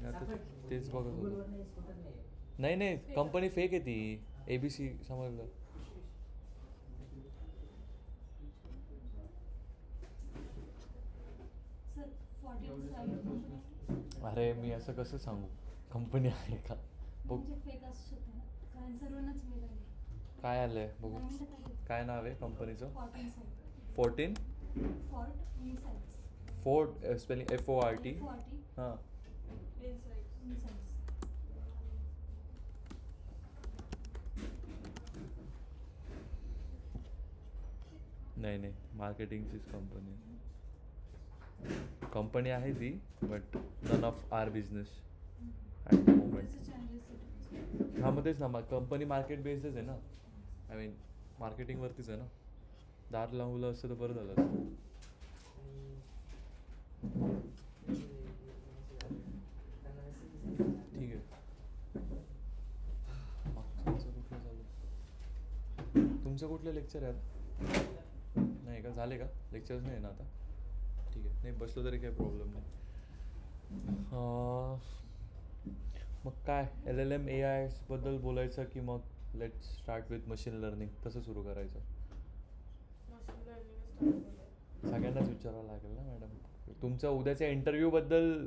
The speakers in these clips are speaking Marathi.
आता तेच बघत होतो. नाही नाही, कंपनी फेक आहे ती. ABC समजलं. अरे मी असं कसं सांगू, कंपनी आहे का बघ. काय आलंय बघू. काय नाव आहे कंपनीचं? 14 फोर्ट, स्पेलिंग FORT. हां. नाही नाही, मार्केटिंगचीच कंपनी आहे ती, but none of our business at the moment. हां मग तेच ना, कंपनी मार्केट बेस्डच आहे ना. आय मीन मार्केटिंगवरतीच आहे ना. दार लावलं असतं तर बरं झालं असतं. ठीक आहे. कुठलं चालू? तुमचं कुठलं लेक्चर आहे? नाही का, झाले का लेक्चर्स? नाही ना आता. ठीक आहे, नाही बसलो तरी काही प्रॉब्लेम नाही. मग काय LLM AI बद्दल बोलायचं की मग let's start with machine learning, तसं सुरू करायचं? सगळ्यांनाच विचारावं लागेल ना मॅडम. तुमच्या उद्याच्या इंटरव्ह्यूबद्दल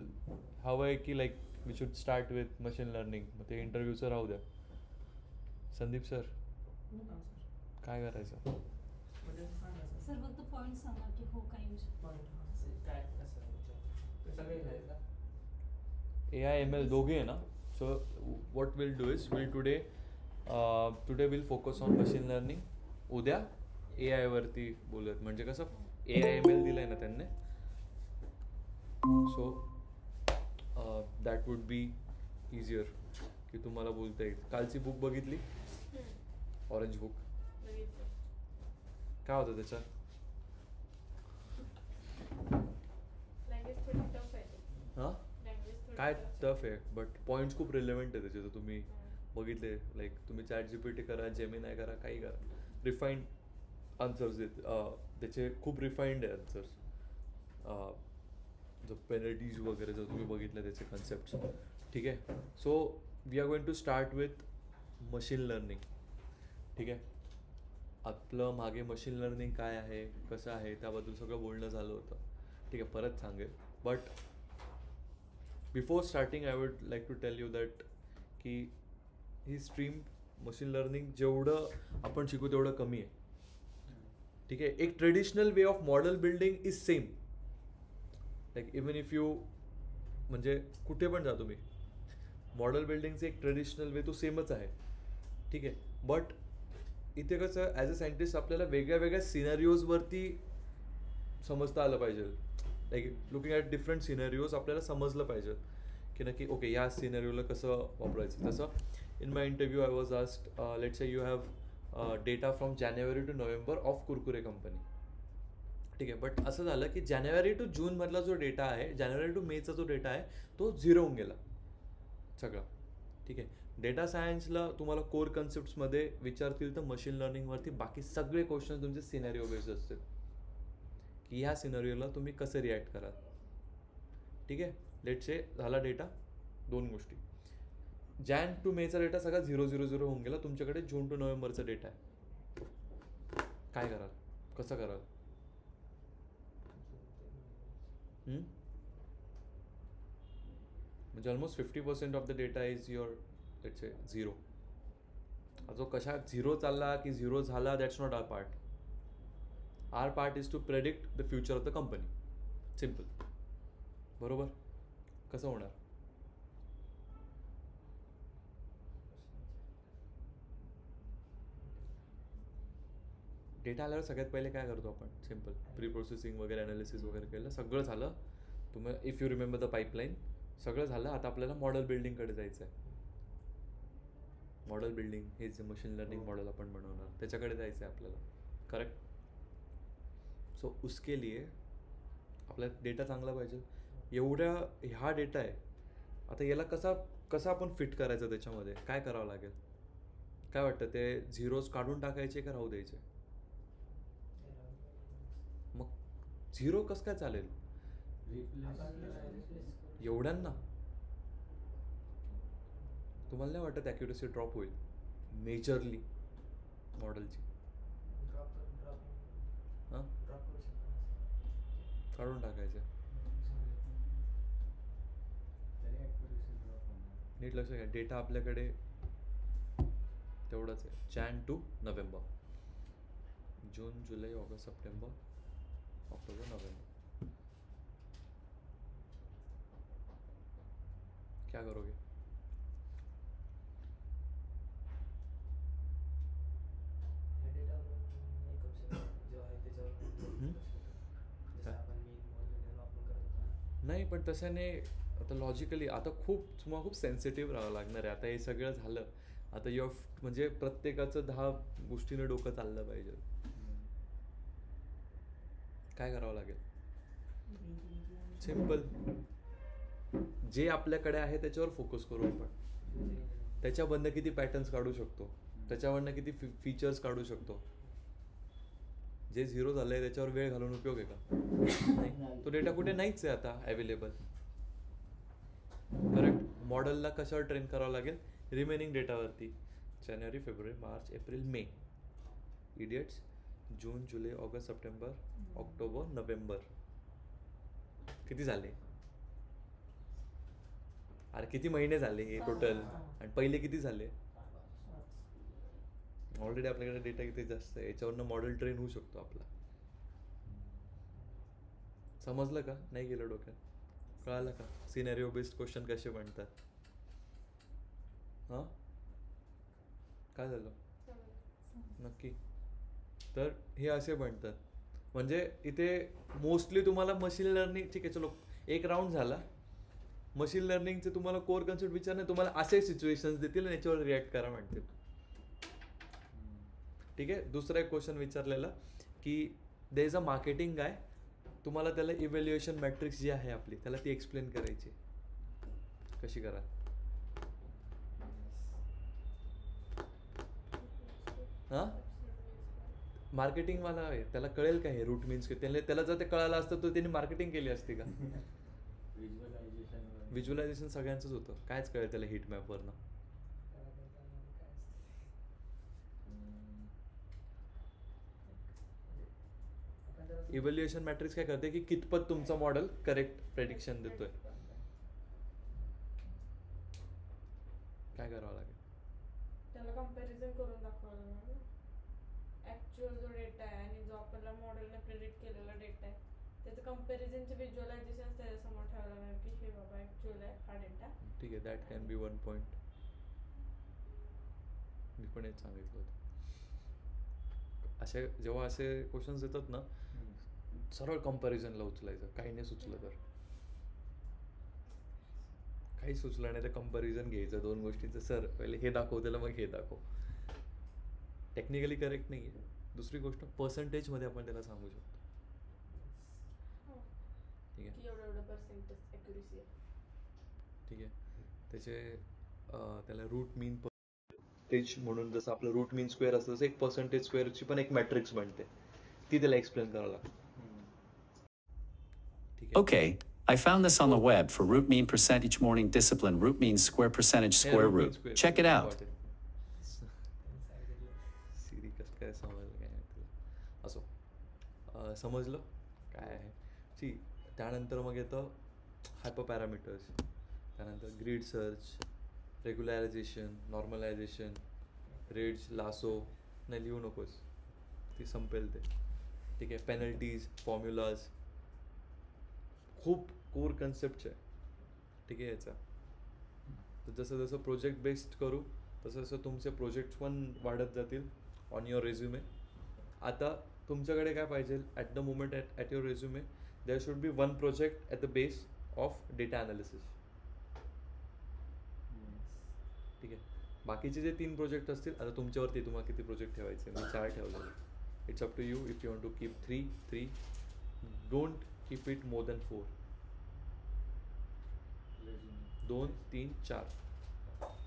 हवं आहे की like we should start with machine learning? मग ते इंटरव्ह्यूचं राहू द्या. संदीप सर काय करायचं? सर फक्त पॉईंट सांगा की हो काय AI ML दोघे आहे ना. So what will do is will today will focus on machine learning. उद्या AI वरती बोलूयात. म्हणजे कसं AI ML दिलं आहे ना त्यांनी. So that would be easier की तुम्हाला बोलता येईल. कालची बुक बघितली, ऑरेंज बुक? काय होतं त्याच्यात? हां काय टफ आहे, बट पॉईंट्स खूप रिलेव्हंट आहे त्याचे. तर तुम्ही बघितले, लाईक तुम्ही ChatGPT करा, जेमिनाय करा, काही करा, रिफाईंड आन्सर्स देत. त्याचे खूप रिफाईंड आहे आन्सर्स. जो पेनल्टीज वगैरे जर तुम्ही बघितलं त्याचे कन्सेप्ट्स. ठीक आहे. So we are going to start with machine learning. ठीक आहे. आपलं मागे मशीन लर्निंग काय आहे, कसं आहे, त्याबद्दल सगळं बोलणं झालं होतं. ठीक आहे, परत सांगेल. But before starting I would like to tell you that की ही स्ट्रीम मशीन लर्निंग जेवढं आपण शिकू तेवढं कमी आहे. ठीक आहे. एक traditional way of model building is same. Like even if you म्हणजे कुठे पण जा तुम्ही, मॉडेल बिल्डिंगचं एक ट्रेडिशनल वे तो सेमच आहे. ठीक आहे. बट इथे कसं ॲज अ सायंटिस्ट आपल्याला वेगळ्या वेगळ्या सिनॅरिओजवरती समजता आलं पाहिजे. Like looking at different scenarios आपल्याला समजलं पाहिजे की नक्की ओके या सिनॅरिओला कसं वापरायचं. तसं in my interview I was asked let's say you have data from January to November of Kurkure company. ठीक आहे. बट असं झालं की जानेवारी टू जूनमधला जो डेटा आहे, जानेवारी टू मेचा जो डेटा आहे तो 0 होऊन गेला सगळा. ठीक आहे. डेटा सायन्सला तुम्हाला कोर कन्सेप्ट्समध्ये विचारतील तर मशीन लर्निंगवरती बाकी सगळे क्वेश्चन तुमचे सिनॅरिओ बेस्ड असतील की ह्या सिनॅरिओला तुम्ही कसं रिॲक्ट कराल. ठीक आहे. लेट्स से झाला डेटा, 2 गोष्टी. जॅन टू मेचा डेटा सगळा 000 होऊन गेला. तुमच्याकडे जून टू नोव्हेंबरचा डेटा आहे. काय कराल, कसं कराल? म्हणजे almost 50% of the data is your let's say 0. जो कशा 0 चालला की 0 झाला, that's not our part. Our part is to predict the future of the company. Simple. बरोबर. कसं होणार? डेटा आल्यावर सगळ्यात पहिले काय करतो आपण? सिम्पल प्री प्रोसेसिंग वगैरे ॲनालिसिस वगैरे केलं, सगळं झालं. तुम्हाला if you remember the pipeline, सगळं झालं. आता आपल्याला मॉडेल बिल्डिंगकडे जायचं आहे. मॉडेल बिल्डिंग हे जे मशीन लर्निंग मॉडेल आपण बनवणार त्याच्याकडे जायचं आहे आपल्याला. करेक्ट. सो उसके लिए आपला डेटा चांगला पाहिजे. हा डेटा आहे. आता याला कसा आपण फिट करायचं, त्याच्यामध्ये काय करावं लागेल? काय वाटतं, ते झिरोज काढून टाकायचे का राहू द्यायचे? मग 0 कसं काय चालेल एवढ्यांना? तुम्हाला नाही वाटत ॲक्युरेसी ड्रॉप होईल मेजरली मॉडेलची? हां, काढून टाकायचं. नीट लक्ष घ्या, डेटा आपल्याकडे तेवढंच आहे. Jan to November, June July August September October November. क्या करोगे? हम्म? काय? नाही पण तशाने आता लॉजिकली आता तुम्हाला खूप सेन्सिटिव्ह राहावं लागणार आहे. आता हे सगळं झालं, आता म्हणजे प्रत्येकाचं 10 गोष्टीने डोकं चाललं पाहिजे. काय करावं लागेल? सिम्पल, जे आपल्याकडे आहे त्याच्यावर फोकस करू आपण. त्याच्यामधनं किती पॅटर्न्स काढू शकतो, त्याच्यावरनं किती फीचर्स काढू शकतो. जे झिरो झालं आहे त्याच्यावर वेळ घालून उपयोग आहे का? नाही. तो डेटा कुठे नाहीच आहे आता अवेलेबल. करेक्ट. मॉडेलला कशावर ट्रेन करावं लागेल? रिमेनिंग डेटावरती. जानेवारी, फेब्रुवारी, मार्च, एप्रिल, मे. इडियट्स. जून, July, August, September, October, November. किती झाले? अरे किती महिने झाले हे टोटल? आणि पहिले किती झाले? ऑलरेडी आपल्याकडे डेटा किती जास्त आहे, याच्यावरनं मॉडेल ट्रेन होऊ शकतो आपला. समजलं का? नाही गेलं डोक्यात? कळालं का सिनेरिओ बेस्ड क्वेश्चन कसे बनतात? हां, काय झालं? नक्की. तर हे असे बनतात. म्हणजे इथे मोस्टली तुम्हाला मशीन लर्निंग, ठीक आहे चलो एक राऊंड झाला. मशीन लर्निंगचे तुम्हाला कोर कन्सेप्ट विचारणे, तुम्हाला असे सिच्युएशन्स देतील आणि याच्यावर रिॲक्ट करा म्हणतील. ठीक आहे. दुसरा एक क्वेश्चन विचारलेला की दे इज अ मार्केटिंग गाय, तुम्हाला त्याला इव्हॅल्युएशन मॅट्रिक्स जी आहे आपली त्याला ती एक्सप्लेन करायची. कशी करा? हां, मार्केटिंगवाला आहे त्याला कळेल का हे रूट मीन्स? त्याला जर ते कळालं असतं तर त्यांनी मार्केटिंग केली असती का? व्हिज्युअलायझेशन सगळ्यांचंच होतं. कायच कळेल त्याला हिट मॅपवरनं? इव्हॅल्युएशन मॅट्रिक्स काय करते की कितपत तुमचा मॉडेल करेक्ट प्रेडिक्शन देतोय. काय करावं लागेल? त्याला कंपॅरिझन करून दाखवावं लागणार ना. ऍक्च्युअल जो डेटा आहे आणि जो आपल्याला मॉडेलने प्रेडिक्ट केलेला डेटा आहे त्याचं कंपॅरिझनचे व्हिज्युअलायझेशन त्याच्यासमोर ठेवावं लागणार की हे बाबा ऍक्च्युअल आहे हा डेटा. ठीक आहे, that can be one point. मी पण हेच सांगितलं होतं. जेव्हा असे क्वेश्चन्स येतात ना, सरळ कंपॅरिझनला उचलायचं. काही नाही सुचलं तर, काही सुचलं नाही तर कंपॅरिझन घ्यायचं 2 गोष्टींचं. सर पहिले हे दाखव, त्याला मग हे दाखव. टेक्निकली करेक्ट नाही आहे. दुसरी गोष्ट पर्सेंटेजमध्ये आपण त्याला सांगू शकतो. ठीक आहे, की एवढं पर्सेंटेज ॲक्युरेसी आहे. ठीक आहे. त्याला रूट मीन पर्सेंटेज म्हणून, जसं आपलं रूट मीन स्क्वेअर असतं तसं एक पर्सेंटेज स्क्वेअरची पण एक मॅट्रिक्स बनते, ती त्याला एक्सप्लेन करावं लागतं. ठीक आहे. Okay, I found this on the web for root mean percent each morning discipline root mean square percentage square root. Check it out. सिरी कसं काय समजलं काय तुला? असो, समजलं काय आहे? सी त्यानंतर मग येतं हायपर पॅरामीटर्स, त्यानंतर grid search, regularisation, normalisation, ridge, lasso. नाही लिहू नकोस, ती संपेल ते. ठीक आहे. पेनल्टीज, फॉर्म्युलाज, खूप कोर कन्सेप्ट आहे. ठीक आहे. याचा तर जसं जसं प्रोजेक्ट बेस्ड करू तसं तसं तुमचे प्रोजेक्ट्स पण वाढत जातील ऑन युअर रेझ्युमे. आता तुमच्याकडे काय पाहिजे at the moment at your resume there should be one project at the base of data analysis. ठीक आहे. बाकीचे जे 3 प्रोजेक्ट असतील, आता तुमच्यावरती तुम्हाला किती प्रोजेक्ट ठेवायचे. मी 4 ठेवलेले. It's up to you if you want to keep 3. Don't keep it more than 4. 2, 3, 4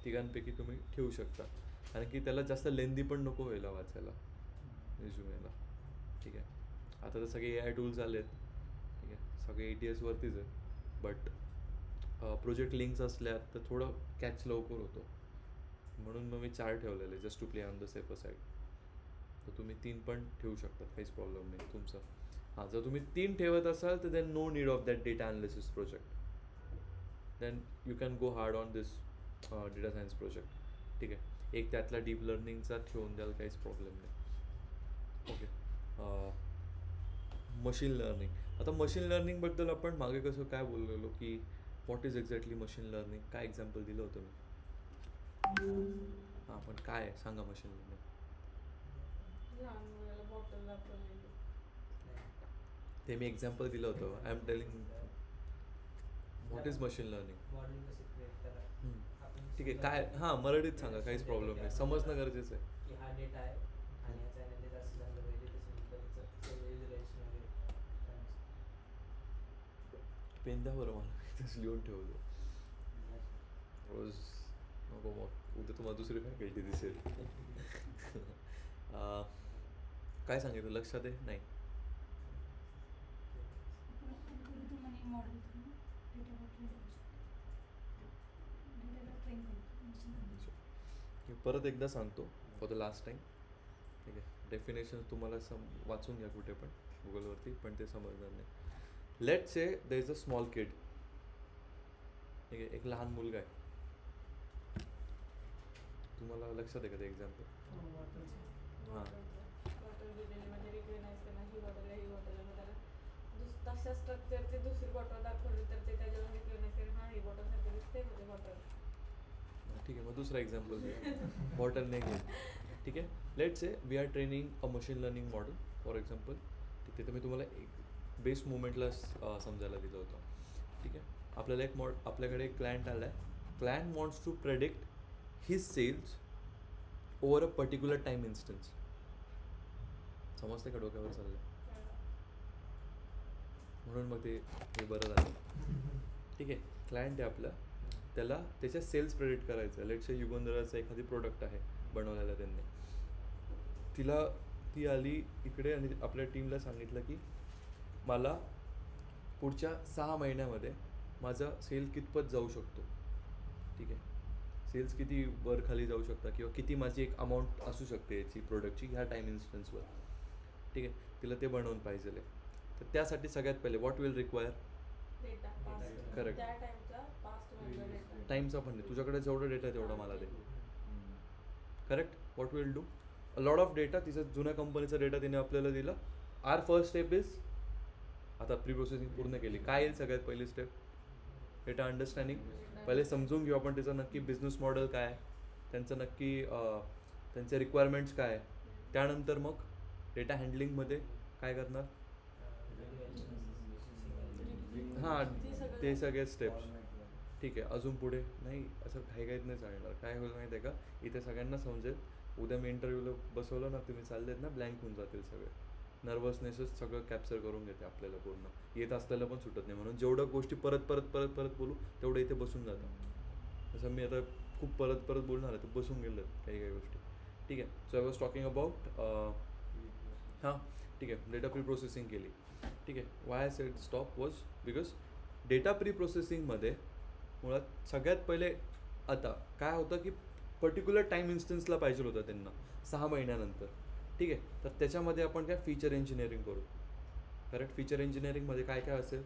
तिघांपैकी तुम्ही ठेवू शकता, कारण की त्याला जास्त लेंदी पण नको व्हायला वाचायला रेझ्युमेला. ठीक आहे. आता तर सगळे AI टूल्स आले आहेत. ठीक आहे. सगळे ATSवरतीच आहे. बट प्रोजेक्ट लिंक्स असल्या तर थोडं कॅच लवकर होतो. म्हणून मग मी 4 ठेवलेले just to play on the safer side. तर तुम्ही 3 पण ठेवू शकता, काहीच प्रॉब्लेम नाही तुमचा. हां, जर तुम्ही 3 ठेवत असाल तर then no need of that data analysis project. Then you can go hard on this data science project. ठीक आहे, एक त्यातला डीप लर्निंगचा ठेवून द्याल, काहीच प्रॉब्लेम नाही. Okay, machine learning. आता मशीन लर्निंगबद्दल आपण मागे कसं काय बोललेलो की what is exactly machine learning, काय एक्झाम्पल दिलं होतं मी. हां, पण काय आहे सांगा मशीन लर्निंग. लहान मुलाला बॉटल दाखवलेली. ते मी एक्झाम्पल दिलं होतं. I am telling what is machine learning. Model कसे क्रिएट करा आपण ठीक आहे, काय हां मराठीत सांगा, काहीच प्रॉब्लेम नाही, समजणं गरजेचं आहे. की हा डेटा आहे आणि ह्याचा ॲनालिसिस असं झालं पाहिजे, त्याच्यानंतर सगळं रिलेशन वगैरे पेन द्या बरं मला, तसं लिहून ठेवलं रोज. नको मग उद्या तुम्हाला दुसरी फॅकल्टी दिसेल. काय सांगितलं लक्षात आहे नाही. अल्गोरिदम आणि मॉडेल करून डेटाला ट्रेन करू शकतो. डेटाला ट्रेन करतो मशीन लर्निंग. मी परत एकदा सांगतो फॉर द लास्ट टाईम. ठीक आहे, डेफिनेशन तुम्हाला वाचून घ्या कुठे पण गुगलवरती, पण ते समजणार नाही. Let's say there is a small kid. ठीक आहे, एक लहान मुलगा आहे. तुम्हाला लक्षात आहे का ते एक्झाम्पल. हां, बॉटल दिलेली म्हणजे रिकग्नाइज करणं, ही बॉटल आहे, ही बॉटल आहे. मग त्याला तशा स्ट्रक्चरची दुसरी बॉटल दाखवली तर ते त्याच्यावर रिकग्नाइज करेल, हां ही बॉटल सारखी दिसते म्हणजे बॉटल. ठीक आहे, मग दुसरा एक्झाम्पल द्या. बॉटल नाही घेत. ठीक आहे, let say we are training a machine learning model for example. ठीक आहे, तर मी तुम्हाला एक बेस मुवमेंटला समजायला दिलं होतं. ठीक आहे, आपल्याला आपल्याकडे एक क्लायंट आला आहे. Client wants to predict his sales over a particular time instance. समजते का डोक्यावर चाललं. म्हणून मग ते हे बरं झालं. ठीक आहे, क्लायंट आहे आपला, त्याला त्याच्या सेल्स प्रेडिक्ट करायचं. लेट्स से युगंधराचं एखादी प्रोडक्ट आहे बनवलेलं त्यांनी. ती आली इकडे आणि आपल्या टीमला सांगितलं की मला पुढच्या 6 महिन्यामध्ये माझा सेल कितपत जाऊ शकतो. ठीक आहे, सेल्स किती वर खाली जाऊ शकता किंवा किती माझी एक अमाऊंट असू शकते याची प्रोडक्टची ह्या टाईम इन्स्टन्सवर. ठीक आहे, तिला ते बनवून पाहिजे. तर त्यासाठी सगळ्यात पहिले what will require data correct. त्या टाइमचा पास्ट मधला डेटा. टाईमचा पण नाही, तुझ्याकडे जेवढा डेटा आहे तेवढा मला दे. Correct. What will do a lot of data. तिचा जुन्या कंपनीचा डेटा तिने आपल्याला दिला. आर फर्स्ट स्टेप इज, आता प्री प्रोसेसिंग पूर्ण केली, काय येईल सगळ्यात पहिली स्टेप. Data understanding. पहिले समजून घेऊ आपण त्याचं नक्की बिझनेस मॉडेल काय आहे, त्यांचं नक्की त्यांचे रिक्वायरमेंट्स काय आहे. त्यानंतर मग डेटा हँडलिंगमध्ये काय करणार. हां, ते सगळे स्टेप्स. ठीक आहे, अजून पुढे नाही, असं काही नाही चालणार. काय होईल माहिती आहे का, इथे सगळ्यांना समजेल. उद्या मी इंटरव्ह्यूला बसवलं ना, तुम्ही चाललेत ना, ब्लँक होऊन जातील सगळे. नर्वसनेसच सगळं कॅप्चर करून घेते आपल्याला पूर्ण. येत असलेलं पण सुटत नाही. म्हणून जेवढ्या गोष्टी परत परत परत परत बोलू तेवढं इथे बसून जातं. जसं मी आता खूप परत परत बोलणार आहे, तर बसून गेलं काही काही गोष्टी. ठीक आहे, so I was talking about हां ठीक आहे, डेटा प्री प्रोसेसिंग केली. ठीक आहे, Y I said stop was because data pre प्रोसेसिंगमध्ये मुळात सगळ्यात पहिले आता काय होतं की पर्टिक्युलर टाईम इन्स्टन्सला पाहिजे होतं त्यांना 6 महिन्यानंतर. ठीक आहे, तर त्याच्यामध्ये आपण काय फीचर इंजिनिअरिंग करू. करेक्ट. फीचर इंजिनिअरिंगमध्ये काय काय असेल,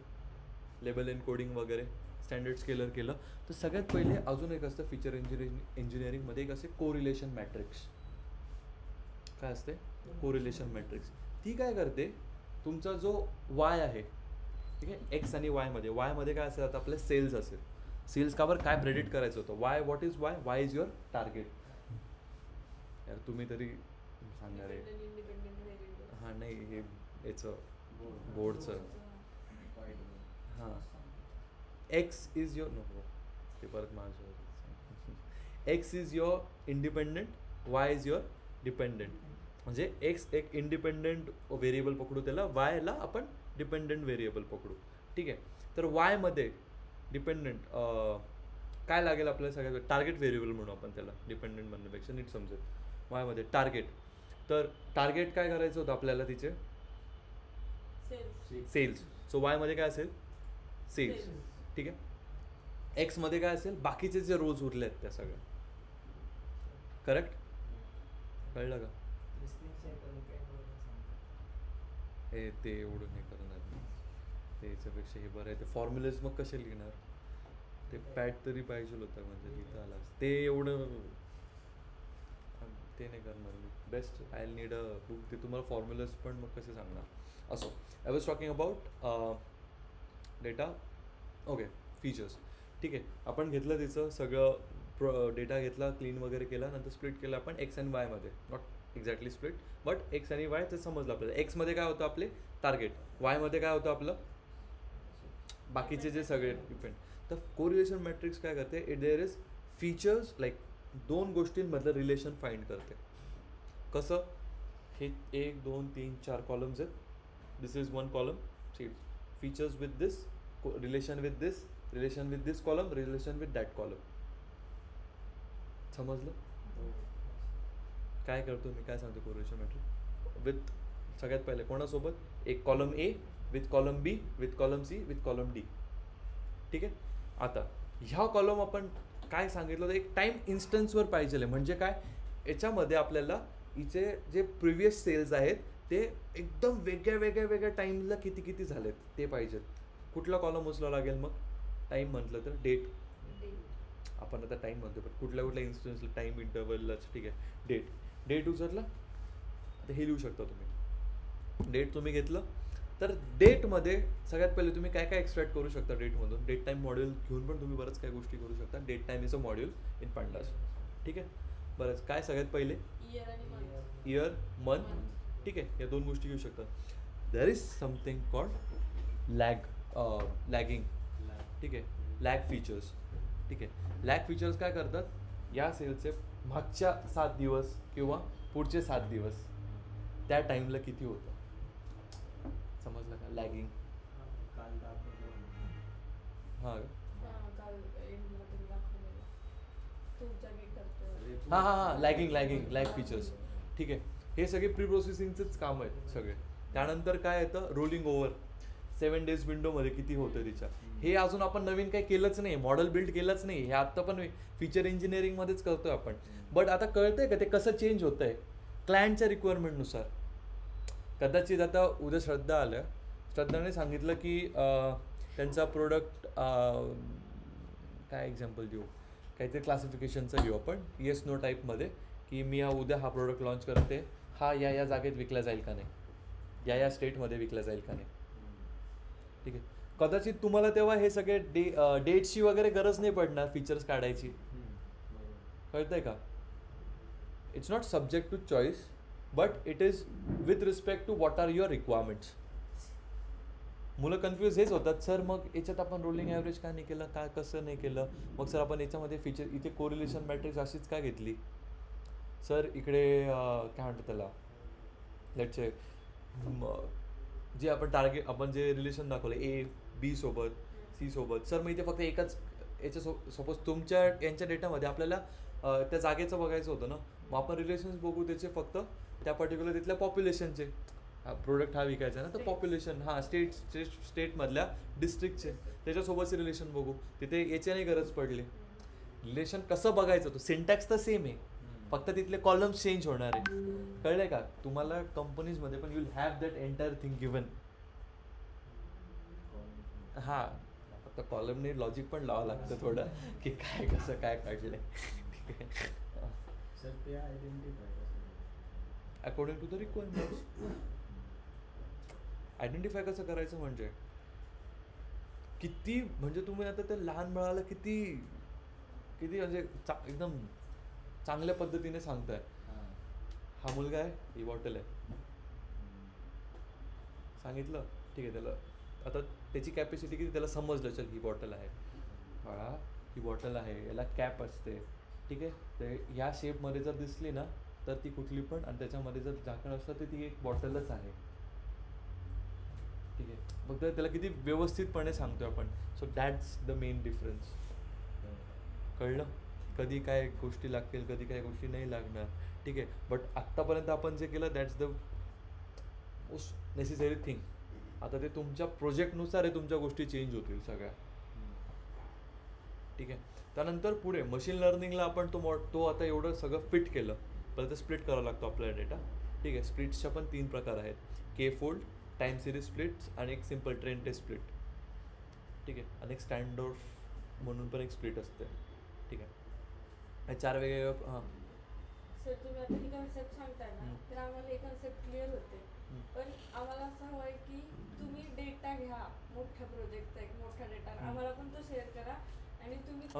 लेबल एन्कोडिंग वगैरे, स्टँडर्ड स्केलर केलं. तर सगळ्यात पहिले अजून एक असतं फीचर इंजिनिअरिंगमध्ये एक असे कोरिलेशन मॅट्रिक्स. काय असते कोरिलेशन मॅट्रिक्स. ती काय करते, तुमचा जो वाय आहे, ठीक आहे, एक्स आणि वायमध्ये, वायमध्ये काय असेल, आता आपल्या सेल्स असेल. सेल्स कावर काय प्रेडिक्ट करायचं होतं. Y, what is why, Y is your target. यार तुम्ही तरी सांगणार आहे. Independent variable. हां नाही, हे याचं बोर्डचं. हां, एक्स इज योर, नको ते परत माझं. X is your independent, Y is your dependent. म्हणजे एक्स एक इंडिपेंडेंट व्हेरिएबल पकडू, त्याला वायला आपण डिपेंडेंट व्हेरिएबल पकडू. ठीक आहे, तर वायमध्ये डिपेंडेंट काय लागेल आपल्याला सगळ्यात, टार्गेट व्हेरिएबल म्हणू आपण त्याला, डिपेंडेंट म्हणण्यापेक्षा नीट समजेल. वायमध्ये टार्गेट. तर टार्गेट काय करायचं होतं आपल्याला तिचे सेल्स. सो वायमध्ये काय असेल, सेल्स. ठीक आहे, एक्समध्ये काय असेल, बाकीचे जे रोज उरले आहेत त्या सगळ्या. करेक्ट? कळलं का? स्क्रीन शेअर करून कॅनवरून सांगतो. हे ते एवढं नाही करणार मी. ते याच्यापेक्षा हे बरं आहे. ते फॉर्म्युलेज मग कसे लिहिणार? ते पॅड तरी पाहिजे होतं म्हणजे लिहिता आला असता. ते एवढं ते नाही करणार मी. Best I need a book. ते तुम्हाला फॉर्म्युलाज पण मग कसे सांगणार? असो, I was talking about data. Okay, features. ठीक आहे, आपण घेतलं तिचं सगळं डेटा घेतला, क्लीन वगैरे केला, नंतर स्प्लिट केलं आपण एक्स अँड वायमध्ये. Not exactly split, but X आणि वाय ते समजलं आपल्याला. एक्समध्ये काय होतं आपले टार्गेट, वायमध्ये काय होतं आपलं बाकीचे जे सगळे डिपेंड. तर कोरिलेशन मॅट्रिक्स काय करते, it there is features like दोन गोष्टींमधलं रिलेशन फाइंड करते. कसं? हे 1 2 3 4 कॉलम्स आहेत. This is one column. See features with this, relation with this, relation with this column, relation with that column. समजलं काय करतो मी? काय सांगतो कोरिलेशन मॅट्रिक्स विथ सगळ्यात पहिले कोणासोबत? एक column A with column B with column C with column D. ठीक आहे. आता ह्या कॉलम आपण काय सांगितलं तर एक टाईम इन्स्टन्सवर पाहिजे. म्हणजे काय, याच्यामध्ये आपल्याला हिचे जे प्रिव्हियस सेल्स आहेत ते एकदम वेगळ्या टाईमला किती झालेत ते पाहिजेत. कुठला कॉलम उचलावा लागेल मग? टाईम म्हटलं तर डेट. आपण आता टाईम म्हणतो पण कुठल्या इन्स्टन्सला टाईम इंटरवललाच. ठीक आहे, डेट उचलला तर हे लिहू शकता तुम्ही. डेट तुम्ही घेतलं तर डेटमध्ये सगळ्यात पहिले तुम्ही काय काय एक्सट्रॅक्ट करू शकता डेटमधून. डेट टाईम मॉड्यूल घेऊन पण तुम्ही बरंच काय गोष्टी करू शकता. Date time is a module in pandas. ठीक आहे, बरंच काय सगळ्यात पहिले इयर आणि मंथ. Year month. ठीक आहे, या दोन गोष्टी घेऊ शकता. देर इज समथिंग कॉल्ड लॅगिंग. ठीक आहे, लॅग फीचर्स. ठीक आहे, लॅग फीचर्स काय करतात, या सेलचे मागच्या 7 दिवस किंवा पुढचे 7 दिवस त्या टाईमला किती होतं. समजलं का? लॅगिंग. काल दाखवलं. हां काल एंडला तुम्ही दाखवलेला तुमच्या मी करतो. हां लॅग फीचर्स. ठीक आहे, हे सगळे प्री प्रोसेसिंगचेच काम आहेत सगळे. त्यानंतर काय येतं, रोलिंग ओव्हर. 7 days विंडोमध्ये किती होतं तिच्या. हे अजून आपण नवीन काही केलंच नाही, मॉडेल बिल्ड केलंच नाही. हे आत्ता पण फीचर इंजिनिअरिंगमध्येच करतोय आपण. बट आता कळतंय का ते कसं चेंज होतंय क्लायंटच्या रिक्वायरमेंटनुसार. कदाचित आता उद्या श्रद्धा आलं, श्रद्धाने सांगितलं की त्यांचा प्रोडक्ट काय एक्झाम्पल देऊ, काहीतरी क्लासिफिकेशनचं घेऊ आपण येस नो टाईपमध्ये, की मी उद्या हा प्रोडक्ट लॉन्च करते, हा या जागेत विकला जाईल का नाही, या स्टेटमध्ये विकला जाईल का नाही. ठीक आहे, कदाचित तुम्हाला तेव्हा हे सगळे डेटची वगैरे गरज नाही पडणार फीचर्स काढायची. कळतंय का? It's not subject to choice but it is with respect to what are your requirements. मुलं कन्फ्यूज हेच होतात, सर मग याच्यात आपण रोलिंग ॲव्हरेज का नाही केलं, काय कसं नाही केलं, मग सर आपण याच्यामध्ये फीचर इथे कोरिलेशन मॅट्रिक्स अशीच का घेतली, सर इकडे काय म्हणतात त्याला लेट्स जे आपण टार्गेट आपण जे रिलेशन दाखवलं ए बी सोबत सी सोबत, सर मग इथे फक्त एकच याच्या सपोज तुमच्या यांच्या डेटामध्ये आपल्याला त्या जागेचं बघायचं होतं ना, मग आपण रिलेशन्स बघू त्याचे फक्त त्या पर्टिक्युलर तिथल्या पॉप्युलेशनचे. प्रोडक्ट हा विकायचा ना तर पॉप्युलेशन स्टेटमधल्या डिस्ट्रिक्टचे त्याच्यासोबतचे रिलेशन बघू. तिथे याची नाही गरज पडली. रिलेशन कसं बघायचं, तो सिंटॅक्स तर सेम आहे, फक्त तिथले कॉलम्स चेंज होणार आहे. कळलंय का तुम्हाला? कंपनीजमध्ये पण you will have that entire thing given. हां, फक्त कॉलमने लॉजिक पण लावावं लागतं थोडं की काय कसं काय काढलंय. ठीक आहे, सर ते identify according to the requirements. Identify कसं करायचं म्हणजे किती, म्हणजे तुम्ही आता त्या लहान बाळाला किती किती म्हणजे एकदम चांगल्या पद्धतीने सांगताय, हा मुलगा आहे, ही बॉटल आहे, सांगितलं ठीक आहे, त्याला आता त्याची कॅपॅसिटी किती त्याला समजलं, चल ही बॉटल आहे बाळा, ही बॉटल आहे, याला कॅप असते, ठीक आहे, ते ह्या शेपमध्ये जर दिसली ना तर ती कुठली पण, आणि त्याच्यामध्ये जर झाकण असतं तर ती एक बॉटलच आहे. ठीक आहे, मग त्याला किती व्यवस्थितपणे सांगतोय आपण. So that's the main difference. कळलं? कधी काय गोष्टी लागतील, कधी काय गोष्टी नाही लागणार. ठीक आहे, बट आत्तापर्यंत आपण जे केलं that's the most necessary thing. आता ते तुमच्या प्रोजेक्टनुसार आहे, तुमच्या गोष्टी चेंज होतील सगळ्या. ठीक आहे. त्यानंतर पुढे मशीन लर्निंगला आपण तो आता एवढं सगळं फिट केलं, परत स्प्लिट करावा लागतो आपल्याला डेटा. ठीक आहे. स्प्लिट्सच्या पण 3 प्रकार आहेत, के फोल्ड, टाइम सिरीज स्प्लिट्स आणि एक सिम्पल ट्रेन टेस्ट स्प्लिट. ठीक आहे. आणि एक स्टँडऑफ म्हणून पण एक स्प्लिट असते. ठीक आहे. हे 4 वेगवेगळे. हां सर तुम्ही आता ही कन्सेप्ट सांगताय ना, हम्म. तर आम्हाला हे कन्सेप्ट क्लिअर होते. हम्म. पण आम्हाला असं हवं आहे की तुम्ही डेटा घ्या, मोठ्या प्रोजेक्टचा एक मोठा डेटा आम्हाला पण तो शेअर करा आणि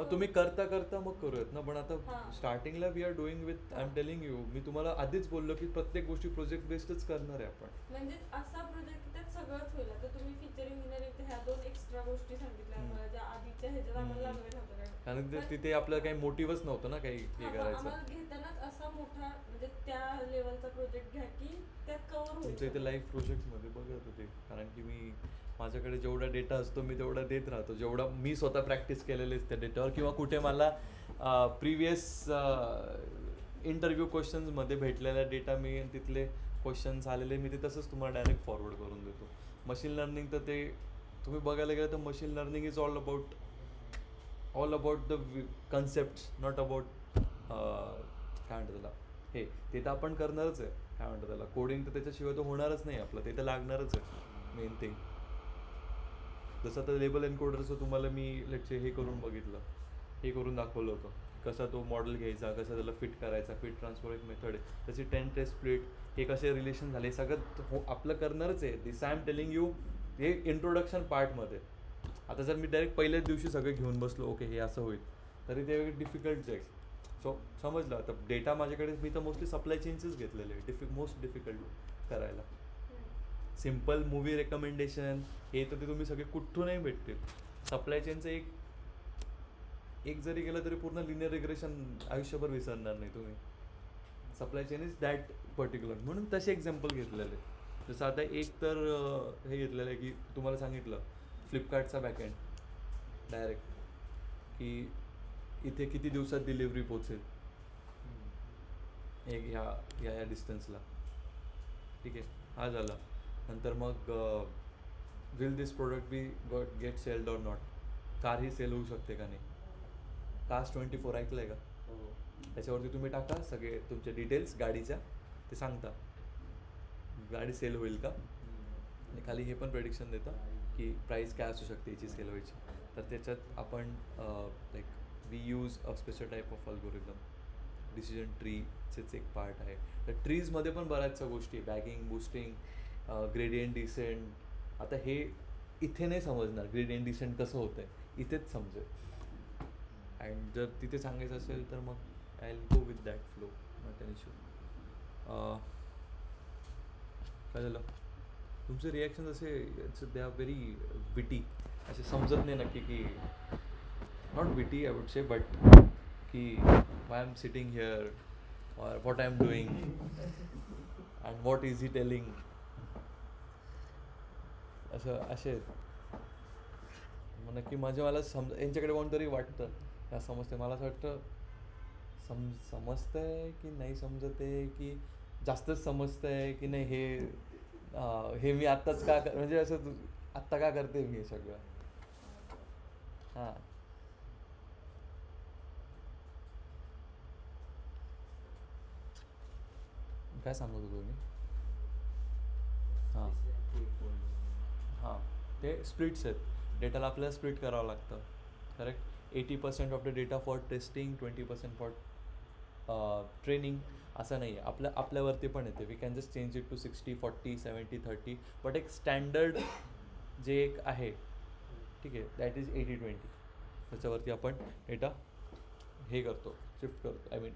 तुम्ही करता करता मग करूयात ना. पण आता हां. स्टार्टिंगला we are doing with, I am telling you, मी तुम्हाला आधीच बोललो की प्रत्येक गोष्टी प्रोजेक्ट बेस्डच करणार आहे आपण. म्हणजे असा प्रोजेक्ट त्यात सगळंच होईल. आता तुम्ही फीचर इंजिनिअरिंग ह्या 2 एक्स्ट्रा गोष्टी सांगितल्या आम्हाला, ज्या आधीच्या ह्याच्यात आम्हाला लागले नव्हतं. कारण पण- तिथे आपलं काही मोटिव्हच नव्हतं ना काही हे हां, करायचं. आम्हाला घेतानाच असा मोठा म्हणजे त्या लेवलचा प्रोजेक्ट घ्या की त्यात कव्हर होईल. तुमच्या इथे लाईव्ह प्रोजेक्टमध्ये बघत होते, कारण की मी माझ्याकडे जेवढा डेटा असतो मी तेवढा देत राहतो, जेवढा मी स्वतः प्रॅक्टिस केलेलेच त्या डेटावर, किंवा कुठे मला प्रिवियस इंटरव्ह्यू क्वेश्चन्समध्ये भेटलेला डेटा मी तिथले क्वेश्चन्स आलेले मी ते तसंच तुम्हाला डायरेक्ट फॉरवर्ड करून देतो. मशीन लर्निंग तर ते तुम्ही बघायला गेलं तर machine learning is all about the concept, not about काय म्हणतात त्याला, हे ते तर आपण करणारच आहे. काय म्हणतात त्याला, कोडिंग तर त्याच्याशिवाय तर होणारच नाही आपलं, ते तर लागणारच आहे मेन थिंग. जसं आता लेबल एन्कोडरचं तुम्हाला मी हे करून बघितलं, हे करून दाखवलं होतं, कसा तो मॉडेल घ्यायचा, कसा त्याला फिट करायचा, फिट ट्रान्सफर एक मेथड आहे, त्याची 10 टेस्ट स्प्लिट, हे कसे रिलेशन झाले, सगळं आपलं करणारच आहे. This I am telling you, हे इंट्रोडक्शन पार्टमध्ये. आता जर मी डायरेक्ट पहिल्याच दिवशी सगळे घेऊन बसलो, ओके हे असं होईल, तरी ते डिफिकल्ट जाईल. सो समजलं. आता डेटा माझ्याकडे मी तर मोस्टली सप्लाय चेनचेच घेतलेले आहे, मोस्ट डिफिकल्ट करायला. सिम्पल मूवी रेकमेंडेशन हे तर ते तुम्ही सगळे कुठूनही भेटतील. सप्लाय चेनचं एक जरी गेलं तरी पूर्ण लिनियर रिग्रेशन आयुष्यभर विसरणार नाही तुम्ही. Supply chain is that particular, म्हणून तसे एक्झाम्पल घेतलेले. जसं आता एक तर हे घेतलेलं आहे की तुम्हाला सांगितलं फ्लिपकार्टचा बॅकएंड डायरेक्ट की इथे किती दिवसात डिलिव्हरी पोचेल एक ह्या डिस्टन्सला. ठीक आहे. हा झाला. नंतर मग will this product be get sold or not, car ही सेल होऊ शकते का नाही. कास्ट 24 ऐकलं आहे का. त्याच्यावरती तुम्ही टाका सगळे तुमचे डिटेल्स गाडीच्या, ते सांगता गाडी सेल होईल का. आणि खाली हे पण प्रेडिक्शन देतं की प्राईस काय असू शकते याची सेल व्हायची. तर त्याच्यात आपण like we use a special type of algorithm, decision ट्रीचेच एक पार्ट आहे. तर ट्रीजमध्ये पण बऱ्याचशा गोष्टी आहे, बॅगिंग, बूस्टिंग, ग्रेडियंट डिसेंट. आता हे इथे नाही समजणार ग्रेडियंट डिसेंट कसं होतं आहे, इथेच समजेल. अँड जर तिथे सांगायचं असेल तर मग I will go with that flow, not an issue. काय झालं तुमचे रिॲक्शन असे दे आर व्हेरी विटी, असे समजत नाही नक्की की, नॉट विटी आय वुड से, बट की वाय एम सिटिंग हिअर और what I am doing and what is he telling, असं असे नक्की मला यांच्याकडे कोणतरी वाटतं या समजते. मला असं वाटतं समजतंय की नाही समजत आहे, की जास्तच समजतंय की नाही, हे मी आत्ताच का म्हणजे असं आत्ता का करते मी हे सगळं. हां काय सांगत होतो मी. हां हां ते स्प्लिट्स आहेत. डेटाला आपल्याला स्प्लिट करावं लागतं. Correct. 80% of the data for testing, 20% for training. असं नाही आहे, आपल्यावरती पण येते. We can just change it to 60, 40, 70, 30. But एक स्टँडर्ड जे एक आहे, ठीक आहे, दॅट इज 80-20. त्याच्यावरती आपण डेटा हे करतो, शिफ्ट करतो, आय मीन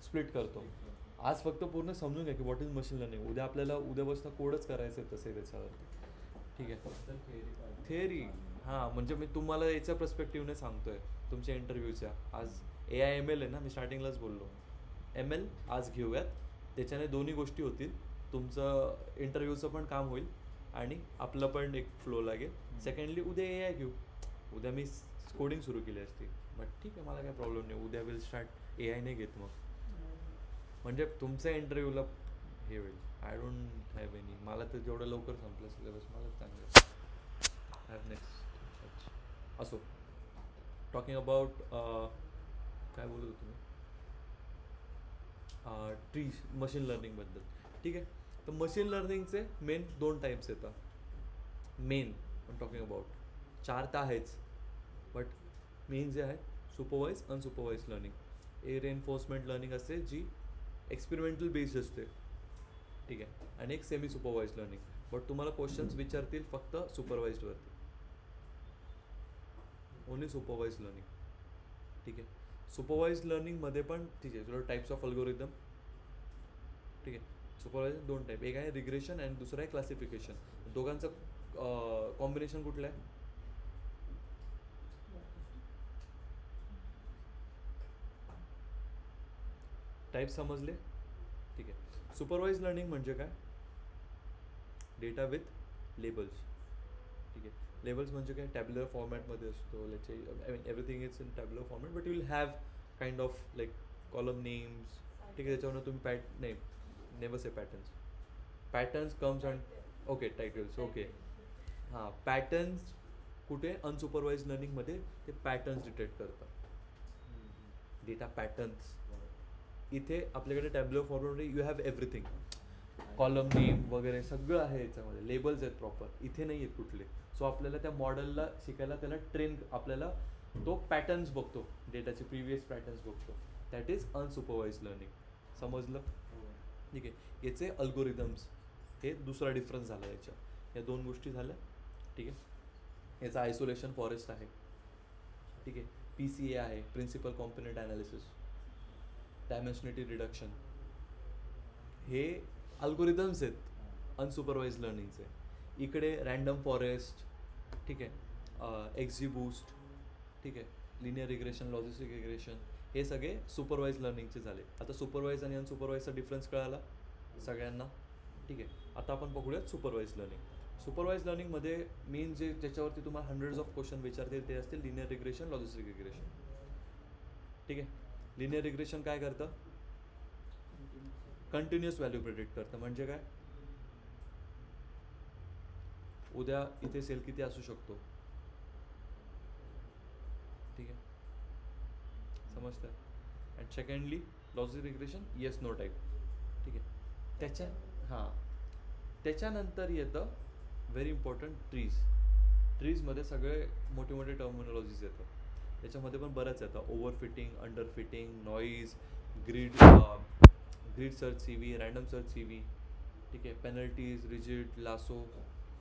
स्प्लिट करतो. आज फक्त पूर्ण समजून घ्या की व्हॉट इज मशीन लर्निंग. उद्या आपल्याला उद्यापासून कोडच करायचं आहे तसे त्याच्यावरती. ठीक आहे. थिअरी हां, म्हणजे मी तुम्हाला याच्या पर्स्पेक्टिव्हने सांगतो आहे तुमच्या इंटरव्ह्यूच्या. आज AI/ML आहे ना, मी स्टार्टिंगलाच बोललो. ML आज घेऊयात, त्याच्याने दोन्ही गोष्टी होतील. तुमचं इंटरव्ह्यूचं पण काम होईल आणि आपलं पण एक फ्लो लागेल. सेकंडली उद्या AI घेऊ. उद्या मी कोडिंग सुरू केली असती, बट ठीक आहे, मला काही प्रॉब्लेम नाही. उद्या विल स्टार्ट AI नाही घेत मग, म्हणजे तुमच्या इंटरव्ह्यूला हे होईल. I don't have any. मला तर जेवढं लवकर संपलं सिलेबस मला चांगलं. हॅव नेक्स्ट असो. टॉकिंग अबाउट काय बोलत होतो तुम्ही ट्री मशीन लर्निंगबद्दल. ठीक आहे, तर मशीन लर्निंगचे मेन 2 टाईप्स येतात. मेन टॉकिंग अबाउट 4 तर आहेच, बट मेन जे आहे supervise unsupervise learning. Reinforcement learning असते जी एक्सपेरिमेंटल बेस्ड असते. ठीक आहे, आणि एक सेमी सुपरवाइज लर्निंग. बट तुम्हाला क्वेश्चन्स विचारतील फक्त सुपरवाइज्डवरती, ओनली सुपरवाइज लर्निंग. ठीक आहे, सुपरवाइज लर्निंगमध्ये पण ठीक आहे, तुला टाईप्स ऑफ अल्गोरिदम. ठीक आहे, सुपरवाइज 2 टाईप, एक आहे रिग्रेशन आणि दुसरं आहे क्लासिफिकेशन. दोघांचं कॉम्बिनेशन कुठलं आहे? टाईप समजले? ठीक आहे, सुपरवाइज लर्निंग म्हणजे काय? Data with labels. ठीक आहे, लेबल्स म्हणजे काय? टॅब्युलर फॉर्मॅटमध्ये असतो. Let's say I mean everything is in tabular format, but you will have kind of like column names. ठीक आहे, त्याच्यावरून तुम्ही नाही, never say patterns. Patterns comes and okay titles. Okay, हां, पॅटर्न्स कुठे? अनसुपरवाइज लर्निंगमध्ये ते पॅटर्न्स डिटेक्ट करतात. Data patterns. इथे आपल्याकडे टॅब्युलर फॉर्मॅटमध्ये you have everything, column name वगैरे सगळं आहे याच्यामध्ये, लेबल्स आहेत प्रॉपर. इथे नाही आहेत कुठले. सो आपल्याला त्या मॉडेलला शिकायला त्याला ट्रेन, आपल्याला तो पॅटर्न्स बघतो, डेटाचे प्रिव्हियस पॅटर्न्स बघतो. That is unsupervise learning. समजलं? ठीक आहे, याचे अल्गोरिदम्स, हे दुसरा डिफरन्स झाला याच्या. या 2 गोष्टी झाल्या. ठीक आहे, याचा आयसोलेशन फॉरेस्ट आहे. ठीक आहे, PCA आहे, प्रिन्सिपल कॉम्पोनंट ॲनालिसिस, डायमेन्शनिटी रिडक्शन. हे अल्गोरिदम्स आहेत अनसुपरवाइज लर्निंगचे. इकडे रँडम फॉरेस्ट, ठीक आहे, XGBoost, ठीक आहे, लिनियर रिग्रेशन, लॉजिस्टिक रिग्रेशन, हे सगळे सुपरवाइज लर्निंगचे झाले. आता सुपरवाइज आणि अनसुपरवाइजचा डिफरन्स कळाला सगळ्यांना. ठीक आहे, आता आपण बघूयात सुपरवाइज लर्निंग. सुपरवाइज लर्निंगमध्ये मेन जे ज्याच्यावरती तुम्हाला हंड्रेड्स ऑफ क्वेश्चन विचारतील ते असतील लिनियर रिग्रेशन, लॉजिस्टिक रिग्रेशन. ठीक आहे, लिनियर रिग्रेशन काय करतं? कंटिन्युअस व्हॅल्यू प्रेडिक्ट करतं. म्हणजे काय? उद्या इथे सेल किती असू शकतो. ठीक आहे, समजतं? And secondly logic regression yes no type. ठीक आहे, त्याच्यानंतर येतं व्हेरी इम्पॉर्टंट ट्रीजमध्ये सगळे मोठे मोठे टर्मिनॉलॉजीज येतात. त्याच्यामध्ये पण बऱ्याच येतात, overfitting, underfitting, noise, grid search CV, random search CV. ठीक आहे, पेनल्टीज, रिजिड, लासो,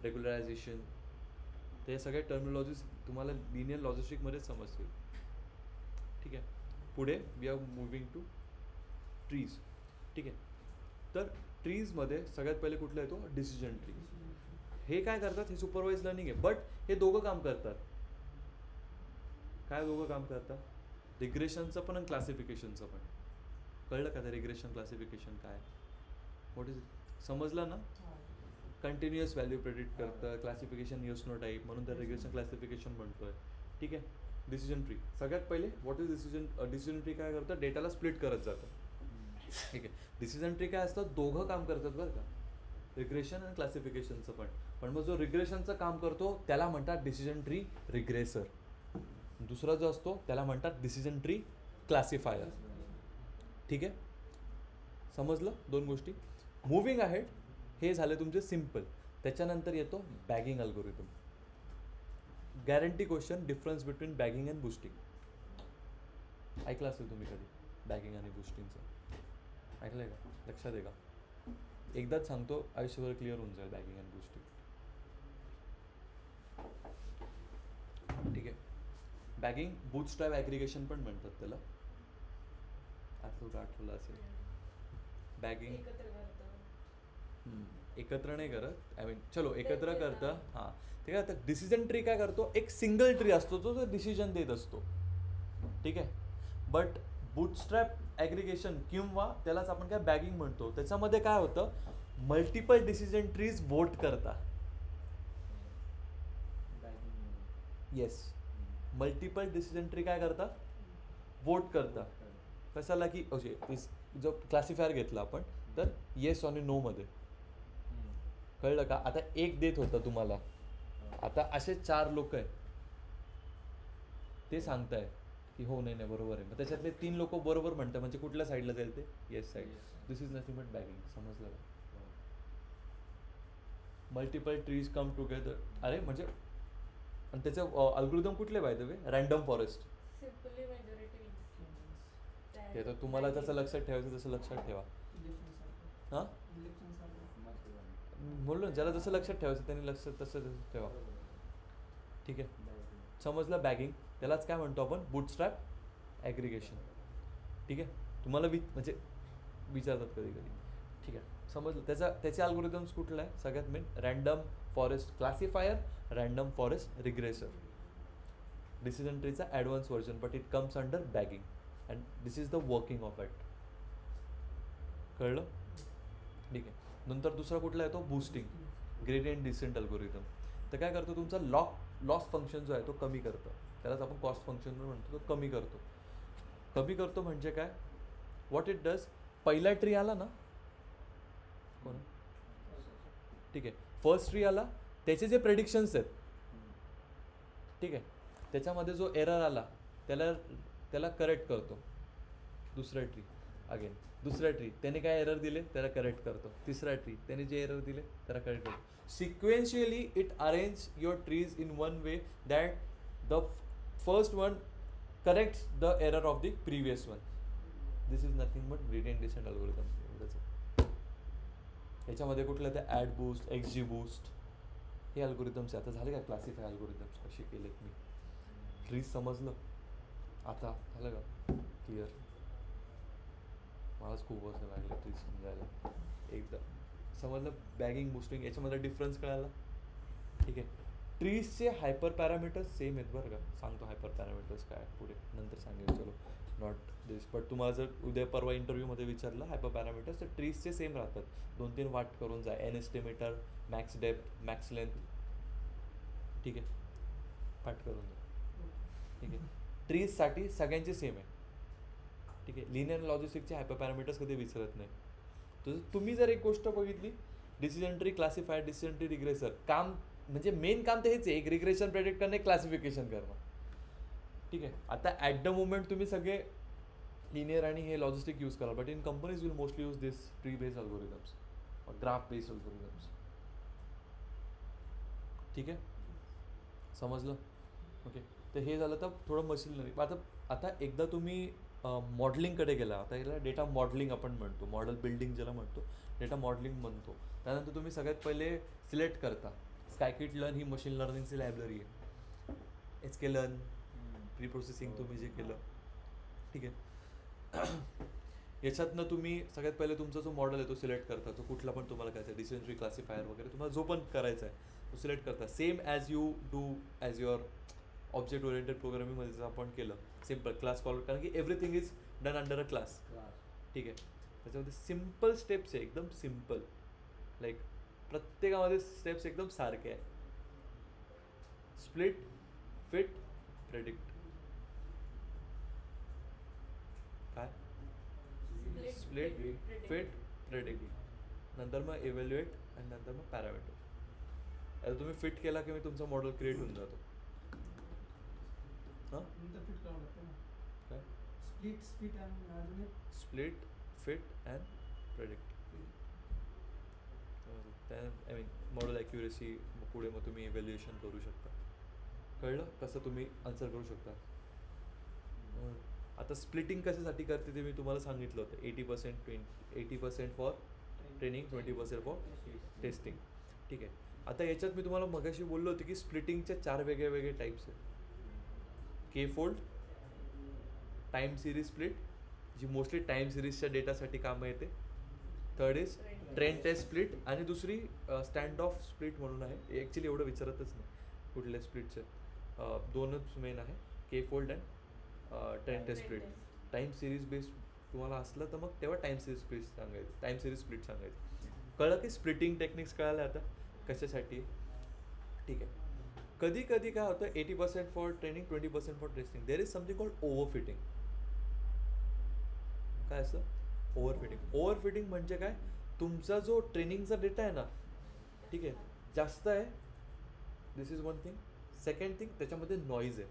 रेग्युलरायझेशन. ते सगळे टर्मिनॉलॉजीज तुम्हाला लिनियर लॉजिस्टिकमध्येच समजतील. ठीक आहे, पुढे we are moving to trees. ठीक आहे, तर ट्रीजमध्ये सगळ्यात पहिले कुठलं येतो? Decision tree. हे काय करतात? हे सुपरवाइज लर्निंग आहे, बट हे दोघं काम करतात. काय दोघं काम करतात? रिग्रेशनचं पण आणि क्लासिफिकेशनचं पण. कळलं का? ते रिग्रेशन क्लासिफिकेशन काय? व्हॉट इज समजलं ना? कंटिन्युअस व्हॅल्यू प्रेडिक्ट करतं, क्लासिफिकेशन येस नो टाईप, म्हणून तर रिग्रेशन क्लासिफिकेशन म्हणतोय. ठीक आहे, डिसिजन ट्री. सगळ्यात पहिले व्हॉट इज डिसिजन ट्री काय करतं? डेटाला स्प्लिट करत जातं. ठीक आहे, डिसिजन ट्री काय असतं? दोघं काम करतात बरं का, रिग्रेशन आणि क्लासिफिकेशनचं पण. पण मग जो रिग्रेशनचं काम करतो त्याला म्हणतात डिसिजन ट्री रिग्रेसर. दुसरा जो असतो त्याला म्हणतात डिसिजन ट्री क्लासिफायर. ठीक आहे, समजलं 2 गोष्टी. मुव्हिंग अहेड, हे झाले तुमचे सिम्पल. त्याच्यानंतर येतो bagging algorithm. Guarantee question, difference between bagging and boosting. ऐकलं असेल तुम्ही कधी बॅगिंग आणि बुस्टिंगचं? ऐकलंय का? लक्षात आहे का? एकदाच सांगतो, आयुष्यभर क्लिअर होऊन जाईल बॅगिंग अँड बुस्टिंग. ठीक आहे, बॅगिंग बूटस्ट्रॅप ॲग्रिगेशन पण म्हणतात त्याला. आठवलं असेल. बॅगिंग एकत्र नाही करत, आय मीन चलो एकत्र करतं. हां, ते काय आता डिसिजन ट्री काय करतो? एक सिंगल ट्री असतो जो डिसिजन देत असतो. ठीक आहे, बट बूटस्ट्रॅप ॲग्रिगेशन किंवा त्यालाच आपण काय बॅगिंग म्हणतो, त्याच्यामध्ये काय होतं? मल्टिपल डिसिजन ट्रीज वोट करता. येस, मल्टिपल डिसिजन ट्री काय करता? वोट करता. कशाला? की जो क्लासिफायर घेतला आपण, तर येस आणि नो मध्ये. कळलं का? आता एक देत होता तुम्हाला, आता असे 4 लोक आहेत. ते सांगताय की हो नाही नाही बरोबर आहे. मग त्याच्यातले 3 लोक बरोबर म्हणतात म्हणजे कुठल्या साईडला जाईल ते yes side. This is nothing but bagging. समजलं का? Multiple trees come together. अरे म्हणजे आणि त्याचं अल्गोरिदम कुठले by the way random forest. Simply majority ते तर तुम्हाला जसं लक्षात ठेवायचं तसं लक्षात ठेवा. हां बोललो ना, ज्याला जसं लक्षात ठेवायचं त्यांनी लक्षात तसं ठेवा. ठीक आहे समजलं. बॅगिंग त्यालाच काय म्हणतो आपण बूटस्ट्रॅप ॲग्रिगेशन. ठीक आहे तुम्हाला म्हणजे विचारतात कधी कधी. ठीक आहे समजलं. त्याचे अल्गोरिदम्स कुठलं आहे सगळ्यात main random forest classifier, random forest regressor. Decision ट्रीचा advance version but it comes under bagging and this is the working of it. कळलं? ठीक आहे. नंतर दुसरा कुठला येतो बूस्टिंग ग्रेडियंट डिसेंट अल्गोरिदम. तर काय करतो तुमचा लॉस फंक्शन जो आहे तो कमी करतो. त्यालाच आपण कॉस्ट फंक्शन म्हणतो. तो कमी करतो. कमी करतो म्हणजे काय व्हॉट इट डज. पहिला ट्री आला ना कोण ठीक आहे फर्स्ट ट्री आला त्याचे जे प्रेडिक्शन्स आहेत ठीक आहे त्याच्यामध्ये जो एरर आला त्याला करेक्ट करतो. दुसरा ट्री अगेन दुसरा ट्री त्याने काय एरर दिले त्याला करेक्ट करतो. तिसरा ट्री त्याने जे एरर दिले त्याला करेक्ट करतो. Sequentially it arrange your trees in one way that the first one corrects the error of the previous one. This is nothing but gradient descent algorithm. एवढंच. याच्यामध्ये कुठलं ते ॲड बूस्ट एक्सजी बूस्ट हे अल्गोरिदम्स आहे. आता झाले काय क्लासिफाय अल्गोरिदम्स कसे केलेत मी. ट्रीज समजलं आता झालं का क्लिअर. मलाच खूप वर्ष लागले ट्रीज समजायला. एकदा समजलं बॅगिंग बूस्टिंग याच्यामध्ये डिफरन्स कळाला. ठीक आहे ट्रीजचे हायपर पॅरामीटर्स सेम आहेत बरं का. सांगतो हायपर पॅरामीटर्स काय पुढे नंतर सांगेल. चलो नॉट दिस बट तुम्हाला जर उद्या परवा इंटरव्ह्यूमध्ये विचारलं हायपर पॅरामीटर्स तर ट्रीजचे सेम राहतात. 2-3 वाट करून जा. N estimator max depth max length. ठीक आहे पाठ करून जा. ठीक आहे ट्रीजसाठी सगळ्यांचे सेम आहे. ठीक आहे लिनियर लॉजिस्टिकचे हायपर पॅरामीटर्स कधी विसरत नाही. तर तुम्ही जर एक गोष्ट बघितली decision tree classifier decision tree regressor काम म्हणजे मेन काम तर हेच आहे. एक रिग्रेशन प्रेडिक्ट करणं एक क्लासिफिकेशन करणं. ठीक आहे आता ॲट द मोमेंट तुम्ही सगळे लिनियर आणि हे लॉजिस्टिक यूज करा but in companies will mostly use this tree based algorithms और ग्राफ बेस्ड अल्गोरिदम्स. ठीक आहे समजलं. ओके तर हे झालं तर थोडं मशीन लर्निंग. आता एकदा तुम्ही मॉडेलिंगकडे गेला. आता याला डेटा मॉडेलिंग आपण म्हणतो. मॉडेल बिल्डिंग ज्याला म्हणतो डेटा मॉडेलिंग म्हणतो. त्यानंतर तुम्ही सगळ्यात पहिले सिलेक्ट करता. स्कायकिट लर्न ही मशीन लर्निंगची लायब्ररी आहे. SK-लर्न प्री प्रोसेसिंग तुम्ही जे केलं ठीक आहे याच्यातनं तुम्ही सगळ्यात पहिले तुमचा जो मॉडेल आहे तो सिलेक्ट करता. तो कुठला पण तुम्हाला करायचा आहे डिसिजन ट्री क्लासिफायर वगैरे तुम्हाला जो पण करायचा आहे तो सिलेक्ट करता. Same as you do as your object oriented प्रोग्रामिंगमध्ये जर आपण केलं सिम्पल क्लास कॉल कारण की everything is done under a class. ठीक आहे त्याच्यामध्ये सिम्पल स्टेप्स आहे एकदम सिम्पल लाईक प्रत्येकामध्ये स्टेप्स एकदम सारखे आहे. स्प्लिट फिट प्रेडिक्ट काय स्प्लिट फिट प्रेडिक्ट नंतर मग इव्हॅल्युएट आणि नंतर मग पॅरामीटर. आता तुम्ही फिट केला की मी तुमचा मॉडेल क्रिएट होऊन जातो. हां काय split fit and predict. I mean model accuracy पुढे मग तुम्ही इव्हॅल्युएशन करू शकता. कळलं कसं तुम्ही आन्सर करू शकता. आता स्प्लिटिंग कशासाठी करते ते मी तुम्हाला सांगितलं होतं. 80% फॉर ट्रेनिंग 20% फॉर टेस्टिंग. ठीक आहे आता याच्यात मी तुम्हाला मगाशी बोललो होते की स्प्लिटिंगच्या 4 वेगळे टाईप्स आहेत. K-फोल्ड टाईम सिरीज स्प्लिट जी मोस्टली टाईम सिरीजच्या डेटासाठी कामं येते. Third is train test split आणि दुसरी स्टँड ऑफ स्प्लिट म्हणून आहे. ॲक्च्युली एवढं विचारतच नाही कुठल्या स्प्लिटचे. दोनच मेन आहे K fold and train test split. Time series based तुम्हाला असलं तर मग तेव्हा टाईम सिरीज स्प्लिट सांगायचं टाईम सिरीज स्प्लिट सांगायचं. कळलं की स्प्लिटिंग टेक्निक्स कळाल्या आता कशासाठी. ठीक आहे कधी कधी काय होतं 80% for training 20% for testing. There is something called overfitting. काय असतं ओव्हरफिटिंग. ओव्हरफिटिंग म्हणजे काय तुमचा जो ट्रेनिंगचा डेटा आहे ना ठीक आहे जास्त आहे. This is one thing. Second thing त्याच्यामध्ये नॉईज आहे.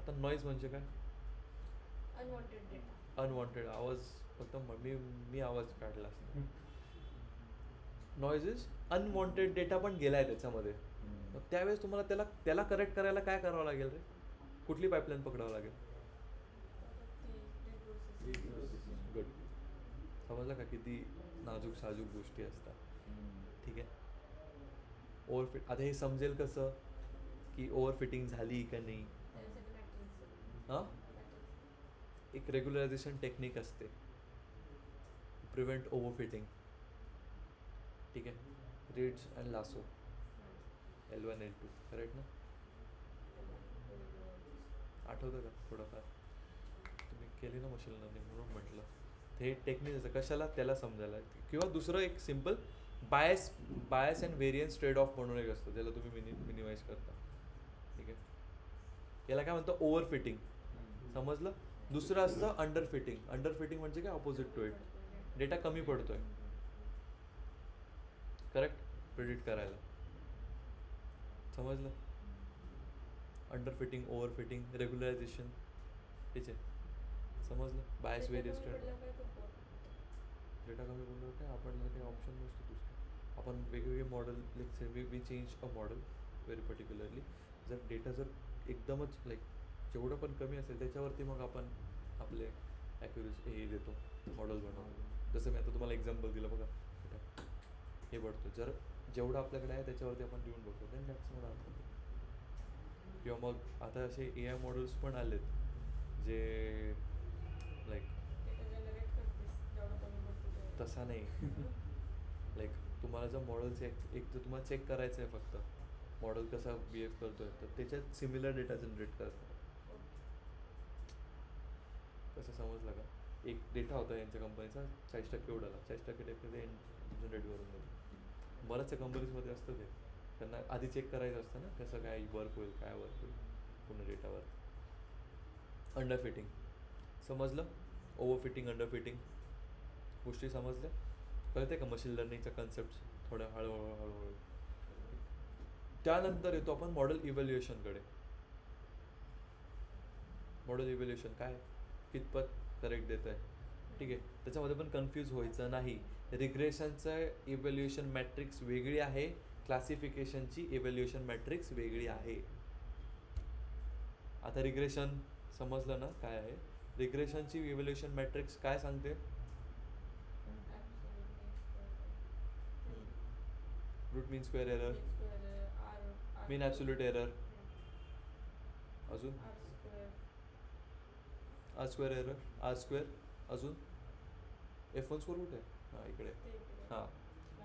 आता नॉईज म्हणजे काय? Unwanted data. अनवॉन्टेड आवाज, फक्त मी आवाज काढला असता. नॉईज इज अनवॉन्टेड डेटा पण गेलाय त्याच्यामध्ये. मग त्यावेळेस तुम्हाला त्याला करेक्ट करायला काय करावं लागेल रे? कुठली पाईपलाईन पकडावं लागेल? गुड. समजलं का किती नाजूक साजूक गोष्टी असतात. ठीक आहे. ओव्हरफिट, आता हे समजेल कसं की ओव्हरफिटिंग झाली का नाही? त्यासाठी मॅट्रिक्स. हां, एक रेग्युलरायझेशन टेक्निक असते, प्रिव्हेंट ओव्हरफिटिंग. ठीक आहे. Reads and lasso, L1 L2, correct ना? आठवतं का थोडंफार? तुम्ही केली ना मशीन लर्निंग म्हणून म्हटलं. हे टेक्निक असं कशाला त्याला समजायला. किंवा दुसरं एक simple bias and variance trade off म्हणून एक असतं, ज्याला तुम्ही मिनिमाइज करता. ठीक आहे. याला काय म्हणतं? ओव्हरफिटिंग. समजलं? दुसरं असतं अंडर फिटिंग. अंडर फिटिंग म्हणजे काय? Opposite to it. डेटा कमी पडतोय, करेक्ट, प्रिडिक्ट करायला. समजलं? Under fitting, over fitting, regularisation, ठीक आहे. समजलं? Bias various trade. डेटा कमी पडल्यावर काय आपल्याला काही ऑप्शन नसतो दुसरं. आपण वेगवेगळे model, let's say we change a model very particularly. जर डेटा जर एकदमच लाईक जेवढं पण कमी असेल त्याच्यावरती मग आपण आपले ॲक्युरेसी हे देतो, मॉडेल बनवतो. जसं मी आता तुम्हाला एक्झाम्पल दिलं बघा, हे पडतो. जर जेवढं आपल्याकडे आहे त्याच्यावरती आपण देऊन बघतो, देन दॅट्स नॉट आन्सर. किंवा मग आता असे AI मॉडेल्स पण आलेत जे लाईक तसा नाही. लाईक तुम्हाला जर मॉडेलचं एक जर तुम्हाला चेक करायचं आहे फक्त मॉडेल कसा बिहेव करतोय, तर त्याच्यात सिमिलर डेटा जनरेट करतात. कसं समजलं का? एक डेटा होता यांच्या कंपनीचा 40% उडाला, 40% डेटा ते जनरेट करून देतो. बऱ्याचशा कंपनीजमध्ये असतं ते. त्यांना आधी चेक करायचं असतं ना कसं काय वर्क होईल, काय वर्क होईल पूर्ण डेटावर. अंडर फिटिंग समजलं? ओव्हर फिटिंग, अंडर फिटिंग गोष्टी समजल्या? कळते का मशीन लर्निंगच्या कन्सेप्ट थोड्या हळूहळू. त्यानंतर येतो आपण मॉडेल इव्हॅल्युएशनकडे. मॉडेल इव्हॅल्युएशन काय? कितपत करेक्ट देत आहे. ठीक आहे. त्याच्यामध्ये पण कन्फ्यूज व्हायचं नाही. रिग्रेशनचं इव्हॅल्युएशन मॅट्रिक्स वेगळी आहे, क्लासिफिकेशनची इव्हॅल्युएशन मॅट्रिक्स वेगळी आहे. आता रिग्रेशन समजलं ना काय आहे? रिग्रेशनची इव्हॅल्युएशन मॅट्रिक्स काय सांगते? Root mean square error, mean absolute error, अजून R square error, R square, अजून F1 स्कोर कुठे आहे? हां इकडे. हां,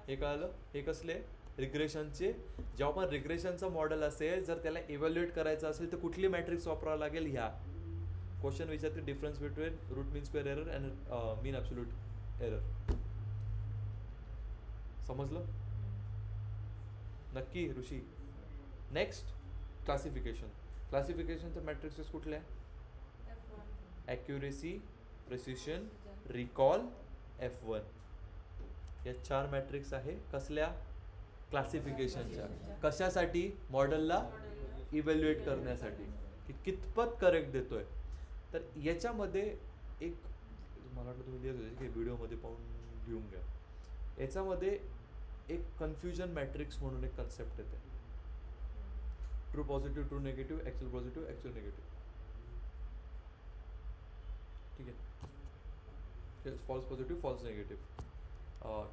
हे कळालं? हे कसले रिग्रेशनचे? जेव्हा पण रिग्रेशनचं मॉडेल असेल, जर त्याला इव्हॅल्युएट करायचं असेल तर कुठली मॅट्रिक्स वापरावं लागेल? ह्या क्वेश्चन विचारते difference between root mean square error and mean absolute error. समजलं? नक्की ऋषी? Next classification. क्लासिफिकेशनचे मॅट्रिक्सेस कुठले आहे? Accuracy, precision, recall, F1. या 4 मॅट्रिक्स आहे. कसल्या? क्लासिफिकेशनच्या. कशासाठी? मॉडेलला इव्हॅल्युएट करण्यासाठी की कितपत करेक्ट देतोय. तर याच्यामध्ये एक मला वाटतं तुम्ही लिहित होते की व्हिडिओमध्ये पाहून घेऊन घ्या. याच्यामध्ये एक कन्फ्युजन मॅट्रिक्स म्हणून एक कन्सेप्ट येते. True positive, true negative, actual positive, actual negative. ठीक आहे. False positive, false negative,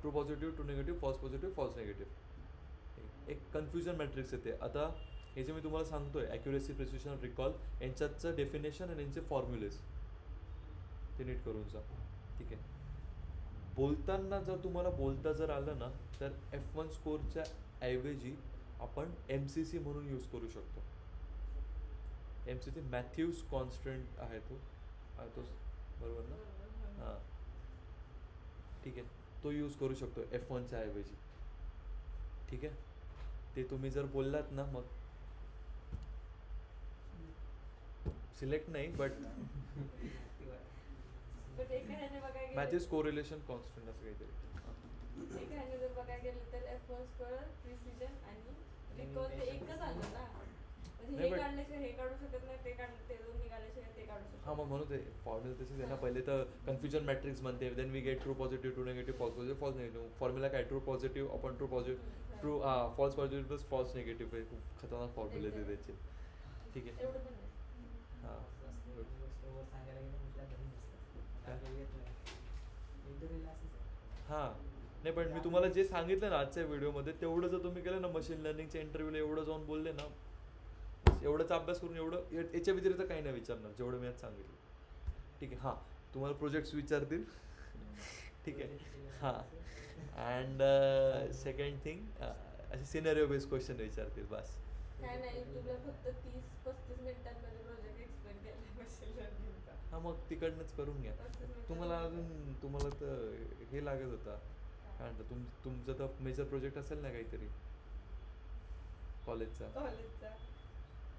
true positive, true negative, false positive, false negative. एक कन्फ्युजन मॅट्रिक्स येते. आता हे जे मी तुम्हाला सांगतोय ॲक्युरेसी, प्रिसिशन, रिकॉल, यांच्याचं डेफिनेशन आणि यांचे फॉर्म्युलेज ते नीट करून जा. ठीक आहे. बोलताना जर तुम्हाला बोलता जर आलं ना तर F1 स्कोरच्या ऐवजी आपण MCC म्हणून यूज करू शकतो. MCC मॅथ्यूज कॉन्स्टंट आहे तो बरोबर ना? हां ठीक आहे. तो यूज करू शकतो F1च्या ऐवजी. ठीक आहे. ते तुम्ही जर बोललात ना मग सिलेक्ट नाही बट मॅथ्यूज कोरिलेशन कॉन्स्टंट असं काहीतरी. एक ह्याने जर बघायला गेलं तर F1 स्क्वेअर, प्रिसिजन आणि रिकॉल ते एकच आलं ना. म्हणजे हे काढल्याशिवाय हे काढू शकत नाही, ते काढलं ते दोन हां मग म्हणून ते फॉर्म्युला तशीच आहे ना. पहिले तर कन्फ्युजन मॅट्रिक्स म्हणते, then we get true positive, true negative, false positive, false negative. Formula काय true positive upon true positive, true false positive plus false negative. खूप खतरनाक फॉर्म्युले ते त्याचे. ठीक आहे. एवढं पण नाही. हां गोष्टीवर सांगायला गेलं म्हटलं घरी नसतं. काय? आपल्याला येत नाही. इंटरव्ह्यूला असंच आहे. हां नाही पण मी तुम्हाला जे सांगितलं ना आजच्या व्हिडिओमध्ये, तेवढं जर तुम्ही केलं ना मशीन लर्निंगच्या इंटरव्ह्यूला, एवढं जाऊन बोलले ना, एवढंच अभ्यास करून एवढं याच्या व्यतिरिक्त काही नाही विचारणार जेवढं मी आज सांगितलं. ठीक आहे. हां तुम्हाला प्रोजेक्ट्स विचारतील. ठीक आहे. हां अँड सेकंड थिंग असे सिनेरिओ बेस्ड क्वेश्चन विचारतील बस. काय नाही, युट्यूबला फक्त 30-35 मिनिटांमध्ये प्रोजेक्ट एक्सप्लेन केला मशीन लर्निंगचा. हां मग तिकडनंच करून घ्या. 35 मिनिटं. तुम्हाला अजून तुम्हाला तर हे लागत होता काय म्हणतं तुमचं तर मेजर प्रोजेक्ट असेल ना काहीतरी कॉलेजचा. कॉलेजचा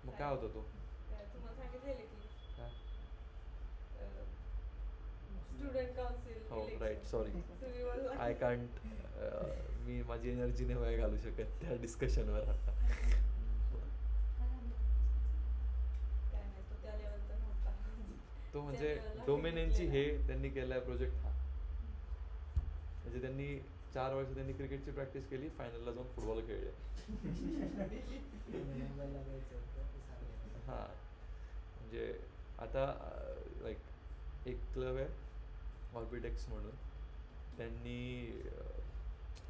मग काय होता तो? काय तुम्हाला सांगितलेलं की काय? Student council. हो राईट सॉरी आय कांट. मी माझी एनर्जी नाही वाया घालू शकत त्या डिस्कशनवर आता. काय नाही, तो त्या लेवलचा नव्हता. तो म्हणजे त्या level ला डोमेन finish यांची केला. हे त्यांनी केलाय प्रोजेक्ट हा. म्हणजे त्यांनी 4 वर्ष त्यांनी क्रिकेटची प्रॅक्टिस केली, फायनलला जाऊन फुटबॉल खेळले. मुंबईला जायचं होतं ते सांगायला. हां म्हणजे आता लाईक एक क्लब आहे ऑर्बिटेक्स म्हणून, त्यांनी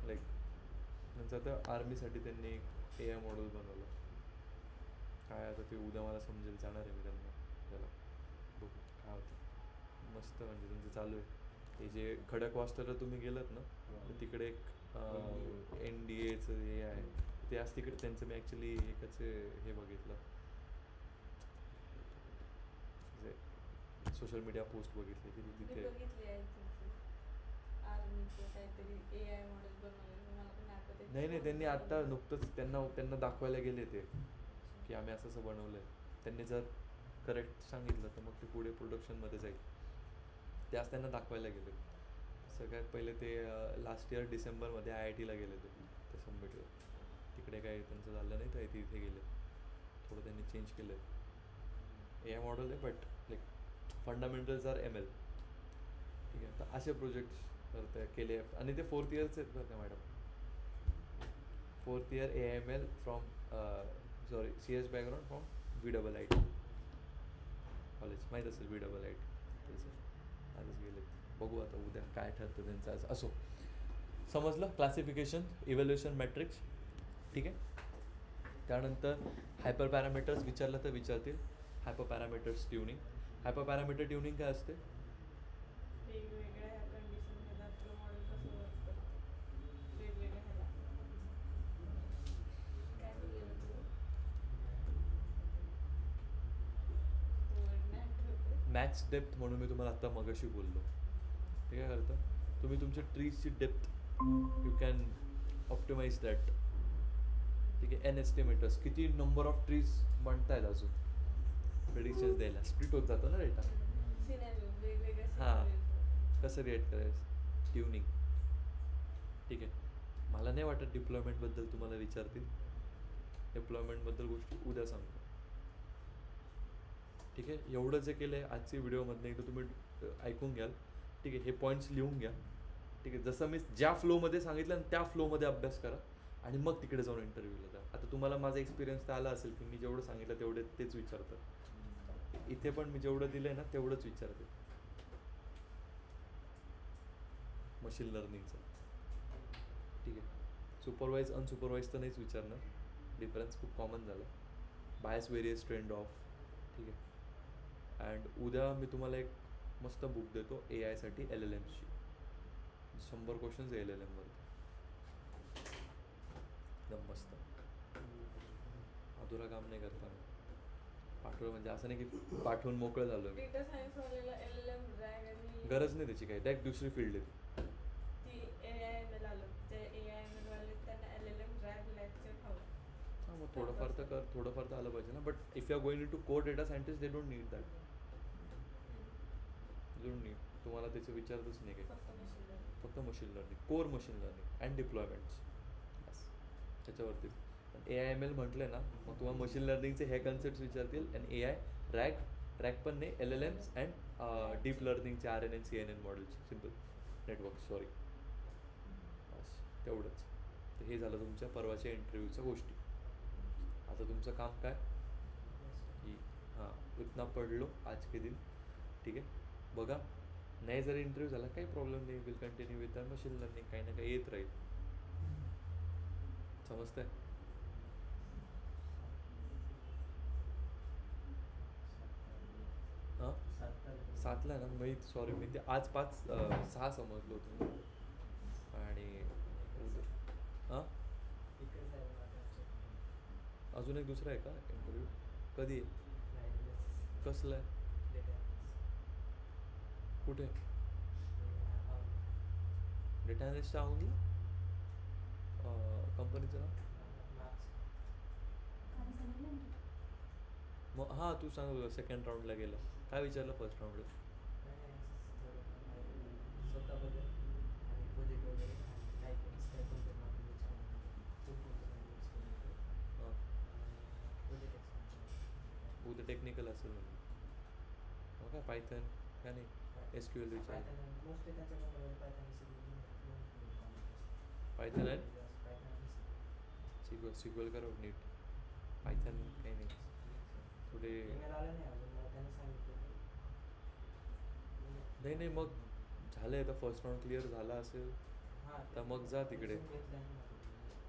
लाईक त्यांचं आता आर्मीसाठी त्यांनी एक AI मॉडेल बनवलं. काय आता ते उद्या मला समजेल, जाणार आहे मी त्यांना त्याला बघू काय होतं. मस्त म्हणजे त्यांचं चालू आहे. हे जे खडकवासला तुम्ही गेलात ना तर तिकडे एक NDAचं हे आहे ते आज तिकडे त्यांचं. मी ॲक्च्युली एकच हे बघितलं म्हणजे सोशल मीडिया पोस्ट बघितली की मी तिथे बघितली आहे तुमची आर्मीचं काहीतरी AI मॉडेल बनवलेलं, मला पण आठवत आहे. नाही त्यांनी आत्ता नुकतंच त्यांना दाखवायला गेले ते की आम्ही असं असं बनवलं आहे. त्यांनी जर करेक्ट सांगितलं तर मग ते पुढे प्रोडक्शनमध्ये जाईल. ते आज त्यांना दाखवायला गेले. सगळ्यात पहिले ते लास्ट इयर डिसेंबरमध्ये IITला गेले ते सबमिटला. तिकडे काही त्यांचं झालं नाही तर इथे गेले. थोडं त्यांनी चेंज केलं आहे. AI मॉडेल आहे but like fundamentals are ML. ठीक आहे. तर असे प्रोजेक्ट्स केले आणि ते 4th इयरचे आहेत बरं का madam. 4th year AML from CS background from VIIT college. माहीत असेल VIIT. आजच गेले. बघू आता उद्या काय ठरतं त्यांचं. आज असो समजलं. Classification, evaluation matrix. ठीक आहे. त्यानंतर हायपर पॅरामीटर्स विचारलं तर विचारतील. Hyper parameters tuning. Hyper parameter tuning काय असते? वेगवेगळ्या कंडिशन मध्ये आपलं मॉडेल कसं वर्क करतं वेगवेगळ्या ह्याला. काय बोललेलं तू? word नाही आठवत. मॅक्स डेप्थ म्हणून मी तुम्हाला आत्ता मगाशी बोललो. ते काय करतं, तुम्ही तुमच्या ट्रीजची depth you can optimise that. ठीक आहे. एस्टिमेटर्स किती नंबर ऑफ ट्रीज बनतायत अजून प्रेडिक्शन्स द्यायला. स्प्लिट होत जातं ना डेटा. सिनॅरिओ वेगवेगळ्या हां. scenarios. कसं रिएक्ट करायचं. ट्युनिंग. ठीक आहे. मला नाही वाटत डिप्लॉयमेंटबद्दल तुम्हाला विचारतील. डिप्लॉयमेंटबद्दल गोष्टी उद्या सांगतो. ठीक आहे. एवढं जे केलं आहे आजच्या व्हिडिओमधनं एकदा तुम्ही ऐकून घ्याल. ठीक आहे. हे पॉईंट्स लिहून घ्या. ठीक आहे. जसं मी ज्या फ्लोमध्ये सांगितलं ना त्या फ्लोमध्ये अभ्यास करा आणि मग तिकडे जाऊन इंटरव्ह्यूला द्या. आता तुम्हाला माझा एक्सपिरियन्स तर आला असेल की मी जेवढं सांगितलं तेवढे तेच विचारतात. इथे पण मी जेवढं दिलं आहे ना तेवढंच विचारते मशीन लर्निंगचं. ठीक आहे. सुपरवाईज अनसुपरवाईज तर नाहीच विचारणार. डिफरन्स खूप कॉमन झाला. Bias various trend of. ठीक आहे. अँड उद्या मी तुम्हाला एक मस्त बुक देतो AI साठी LLMsची. 100 क्वेश्चन्स आहे LLMवरती. एकदम मस्त. अधुरा काम नाही करता. पाठवलं म्हणजे असं नाही की पाठवून मोकळं झालो मी. डेटा सायन्स वालेला LLM ड्रॅग आणि गरज नाही त्याची काही. डायरेक्ट दुसरी फील्ड आहे ती AI/ML आलं. जे AI/ML वाले त्यांना LLM ड्रॅग लेक्चर हवं. हां मग थोडंफार तर कर. थोडंफार तर आलं पाहिजे ना. But if you are going into core data scientist they don't need that. Don't need. तुम्हाला त्याचं विचारतच नाही काही. फक्त मशीन लर्निंग. फक्त machine learning, core machine learning and deployments बस त्याच्यावरतीच. AI/ML म्हटलं ना मग तुम्हाला मशीन लर्निंगचे हे कन्सेप्ट्स विचारतील आणि AI रॅग रॅक पण नाही, LLMs अँड डीप लर्निंगचे RNN CNN models, simple network, sorry. बस तेवढंच. तर हे झालं तुमच्या परवाच्या इंटरव्ह्यूच्या गोष्टी. आता तुमचं काम काय की हां इतना पढ़ लो आज के दिन, ठीक आहे. बघा नाही जर इंटरव्ह्यू झाला काही प्रॉब्लेम नाही, will continue with the machine learning, काही ना काही येत राहील. समजतंय? हां 7ला ना, मी सॉरी मी ते आज 6 समजलो होतो. आणि हां इकडे जायला लागलं. अजून एक दुसरा आहे का इंटरव्ह्यू? कधी आहे? कसलं आहे? कुठे? डेटा अनालिस्ट औंधला? कंपनीचं नाव? काल झालेलं ना. मग हां तू सांग सेकंड राऊंडला गेला, काय विचारलं फर्स्ट राऊंडला? स्वतःबद्दल आणि प्रोजेक्ट वगैरे आणि काय काय कोणत्या कंपनी विचारलं, हां प्रोजेक्ट एक्सपेन्स. उद्या टेक्निकल असेल म्हणजे मग काय पायथन काय नाही, SQL विचार. मोस्टली त्यांच्या कंपनीवर पायथन पायथन आहे, सिक्वल करा नीट. पायथन काही नाही थोडे. ईमेल आला नाही अजून, मला त्यांनी सांगितलं नाही नाही मग झालं आहे, तर फर्स्ट राऊंड क्लिअर झाला असेल तर मग जा तिकडे.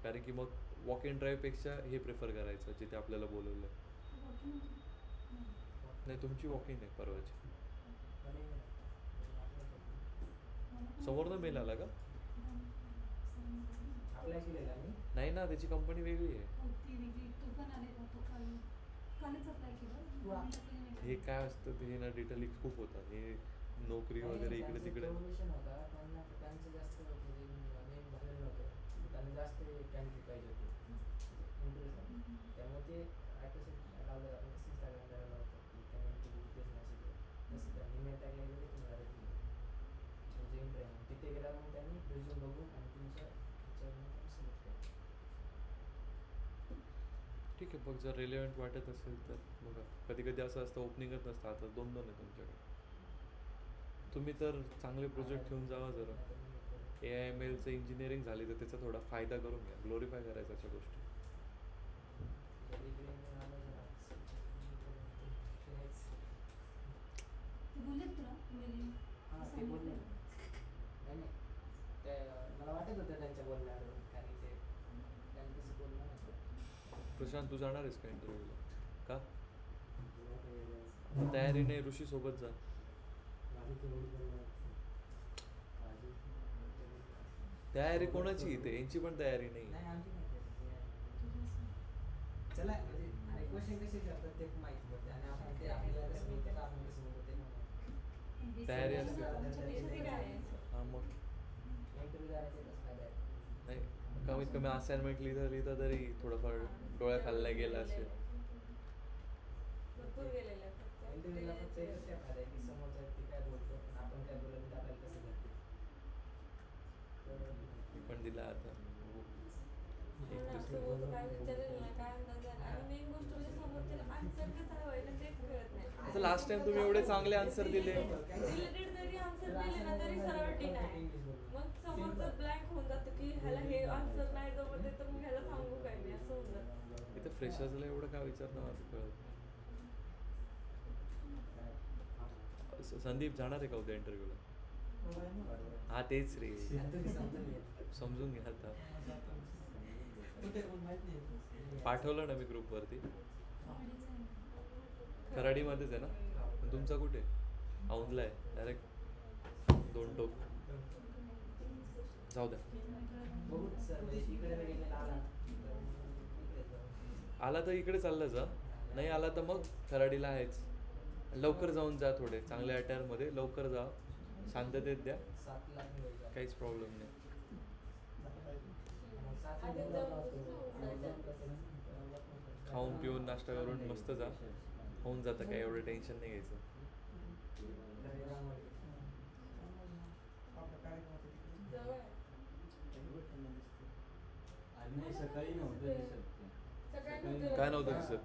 कारण की मग वॉक इन ड्राईव्हपेक्षा हे प्रिफर करायचं जिथे आपल्याला बोलवलं आहे. नाही तुमची वॉकिंग आहे परवाची. समोरनं मेल आला का? अप्लाय केलेला मी. नाही ना, त्याची कंपनी वेगळी आहे. हो, ती वेगळी. तो पण आलेला तो कालच अप्लाय केलं. हे काय असतं ते ना, डिटेल खूप होतात हे नोकरी वगैरे इकडे तिकडे. विषय नव्हता त्यांना, त्यांचं जास्त म्हणजे नेम झालेलं नव्हतं, त्यांना जास्त कॅन्डिडेट पाहिजे होते इंटरव्ह्यूसाठी. त्यामुळे ते ॲप्लिकेशन लावलं, आपण Instagram करायला लावतो की त्यांना इंटरव्ह्यू तेच मॅसेज तसं त्यांनी मेल टाकला गेलं तुम्हाला म्हणजे इंटरव्ह्यू तिथे गेला, मग त्यांनी रिझ्यूम बघून आणि तुमच्या ह्याच्यावरून सिलेक्ट केलं. ठीक आहे, बघ जर रिलेव्हंट वाटत असेल तर बघा. कधी कधी असं असतं ओपनिंगच नसतं. आता 2 आहे तुमच्याकडे. तुम्ही तर चांगले प्रोजेक्ट घेऊन जावा जरा. AIMLचं इंजिनिअरिंग झाली तर त्याचा थोडा फायदा करून घ्या, ग्लोरीफाय करायचा अशा गोष्टी. ते बोलले तुला मुलीने? हां ते बोलले. नाही नाही ते मला वाटत होतं त्यांच्या बोलण्यावर, कारण ते त्यांनी तसं बोललं नव्हतं. प्रशांत तू जाणार आहेस का इंटरव्ह्यूला? का तयारी नाही? ऋषी सोबत जा. तयारी कोणाची इथे? यांची पण तयारी नाही. नाही आमची नाही चला म्हणजे आणि क्वेश्चन कसे करतात ते माहिती पडते आणि आपण ते आपल्याला कसं मिळतं का आपण कसं बोलतो ते नाही. तयारी असते. हां मग इंटरव्ह्यू द्यायचा त्याचा फायदा आहे. नाही कमीत कमी असाइनमेंट लिहिता तरी थोडंफार डोळ्या खाल्ला गेला असेल. भरपूर गेलेलं आहे फक्त. इंटरव्ह्यूला फक्त एकच काय फायदा आहे की समोरचा व्यक्ती काय बोलतो आणि आपण काय बोलतो ते आपल्याला कसं घडते. मी पण दिला आता. हो ना, समोरचं काय विचारेल ना, काय अंदाज आहे. आणि मेन गोष्ट म्हणजे समोरच्याला आन्सर कसं हवंय ना तेच कळत नाही. आता लास्ट टाइम तुम्ही एवढे चांगले आन्सर दिले. रिलेटेड जरी आन्सर दिले ना तरी सरळ डिनाय. मग समोरचं ब्लँक होऊन जातं की ह्याला हे आन्सर नाही जमत आहे तर मग ह्याला सांगू काय मी, असं होऊन जातं. इथं फ्रेशर्सला एवढं काय विचारणार आता कळत. संदीप जाणार आहे का उद्या इंटरव्ह्यूला? हा तेच रे, समजून घ्या आता. पाठवलं ना मी ग्रुपवरती. कराडीमध्येच आहे ना? पण तुमचा कुठे? औंधला आहे डायरेक्ट 2 टोक. जाऊ द्या. आला तर इकडे चाललं जा, नाही आला तर मग कराडीला आहेच. लवकर जाऊन जा, थोडे चांगल्या अटायरमध्ये लवकर जा, शांततेत द्या, काहीच प्रॉब्लेम नाही. खाऊन पिऊन नाश्ता करून मस्त जा, होऊन जातं, काही एवढं टेन्शन नाही घ्यायचं. सकाळी नव्हतं दिसत. काय नव्हतं दिसत?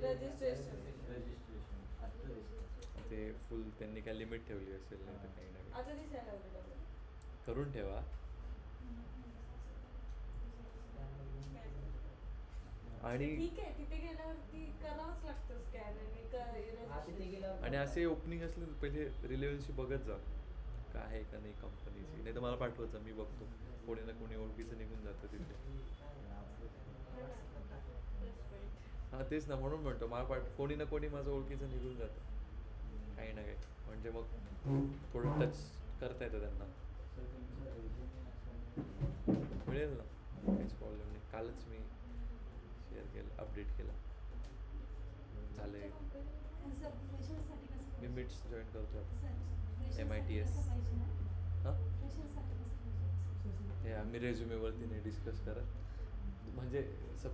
रजिस्ट्रेशन. ते फुल त्यांनी काय लिमिट ठेवली असेल नाही तर काही नाही आता दिसायला लागलं का? करून ठेवा. आणि ठीक आहे तिथे गेल्यावरती करावंच लागतं स्कॅन तिथे गेल्यावर आणि असे ओपनिंग असले तर पहिले रिलेव्हन्सी बघत जा काय आहे का नाही कंपनीची, नाही तर मला पाठवायचं मी बघतो. कोणी ना कोणी ओळखीचं निघून जातं तिथे. हां तेच ना, म्हणून म्हणतो मला कोणी ना कोणी माझं ओळखीचं निघून जातं काही ना काही, म्हणजे मग थोडं टच करता येतं त्यांना. मिळेल ना, काहीच प्रॉब्लेम नाही. कालच मी शेअर केलं, अपडेट केला. झालंय. सर फ्रेशरसाठी कसं मी पाहिजे? मिट्स जॉईन करतो आता. सर, फ्रेशरसाठी MITS. कसं पाहिजे ना? हां फ्रेशरसाठी कसं पाहिजे? हे आम्ही रेझ्युमेवरती नाही डिस्कस करत, म्हणजे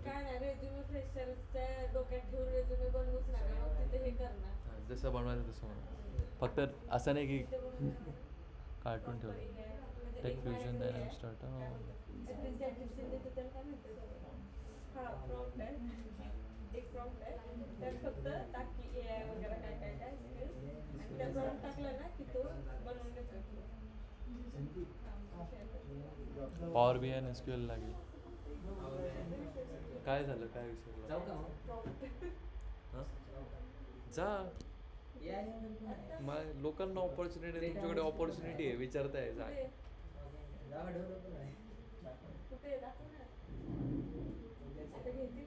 काय नाही रेझ्युमे फ्रेशरच्या डोक्यात ठेवून रेझ्युमे बनवूच नका, मग तिथे हे करणार. जसं बनवायचं तसं म्हणा. फक्त असं नाही की तिथे बनवून कार्टून ठेवलं. म्हणजे टेक एक फ्युजन माझ्याकडे डायनॅमिक आहे. स्टार्ट. काय म्हणतात? Advanced Addiction त्याला काय म्हणतात? हा prompt आहे. एक prompt आहे. त्यात फक्त टाकी AI वगैरे काय काय काय skills. आणि त्या prompt टाकला ना की तो बनवून देतो. पॉवर BI आणि SQL लागेल. काय झालं, काय विसरलं? जाऊ का मग? हां जा. मग लोकांना ऑपॉर्च्युनिटी, तुमच्याकडे ऑपॉर्च्युनिटी आहे, विचारताय जा. जावा डेव्हलपर आहे. कुठे दाखव ना. आता घेतील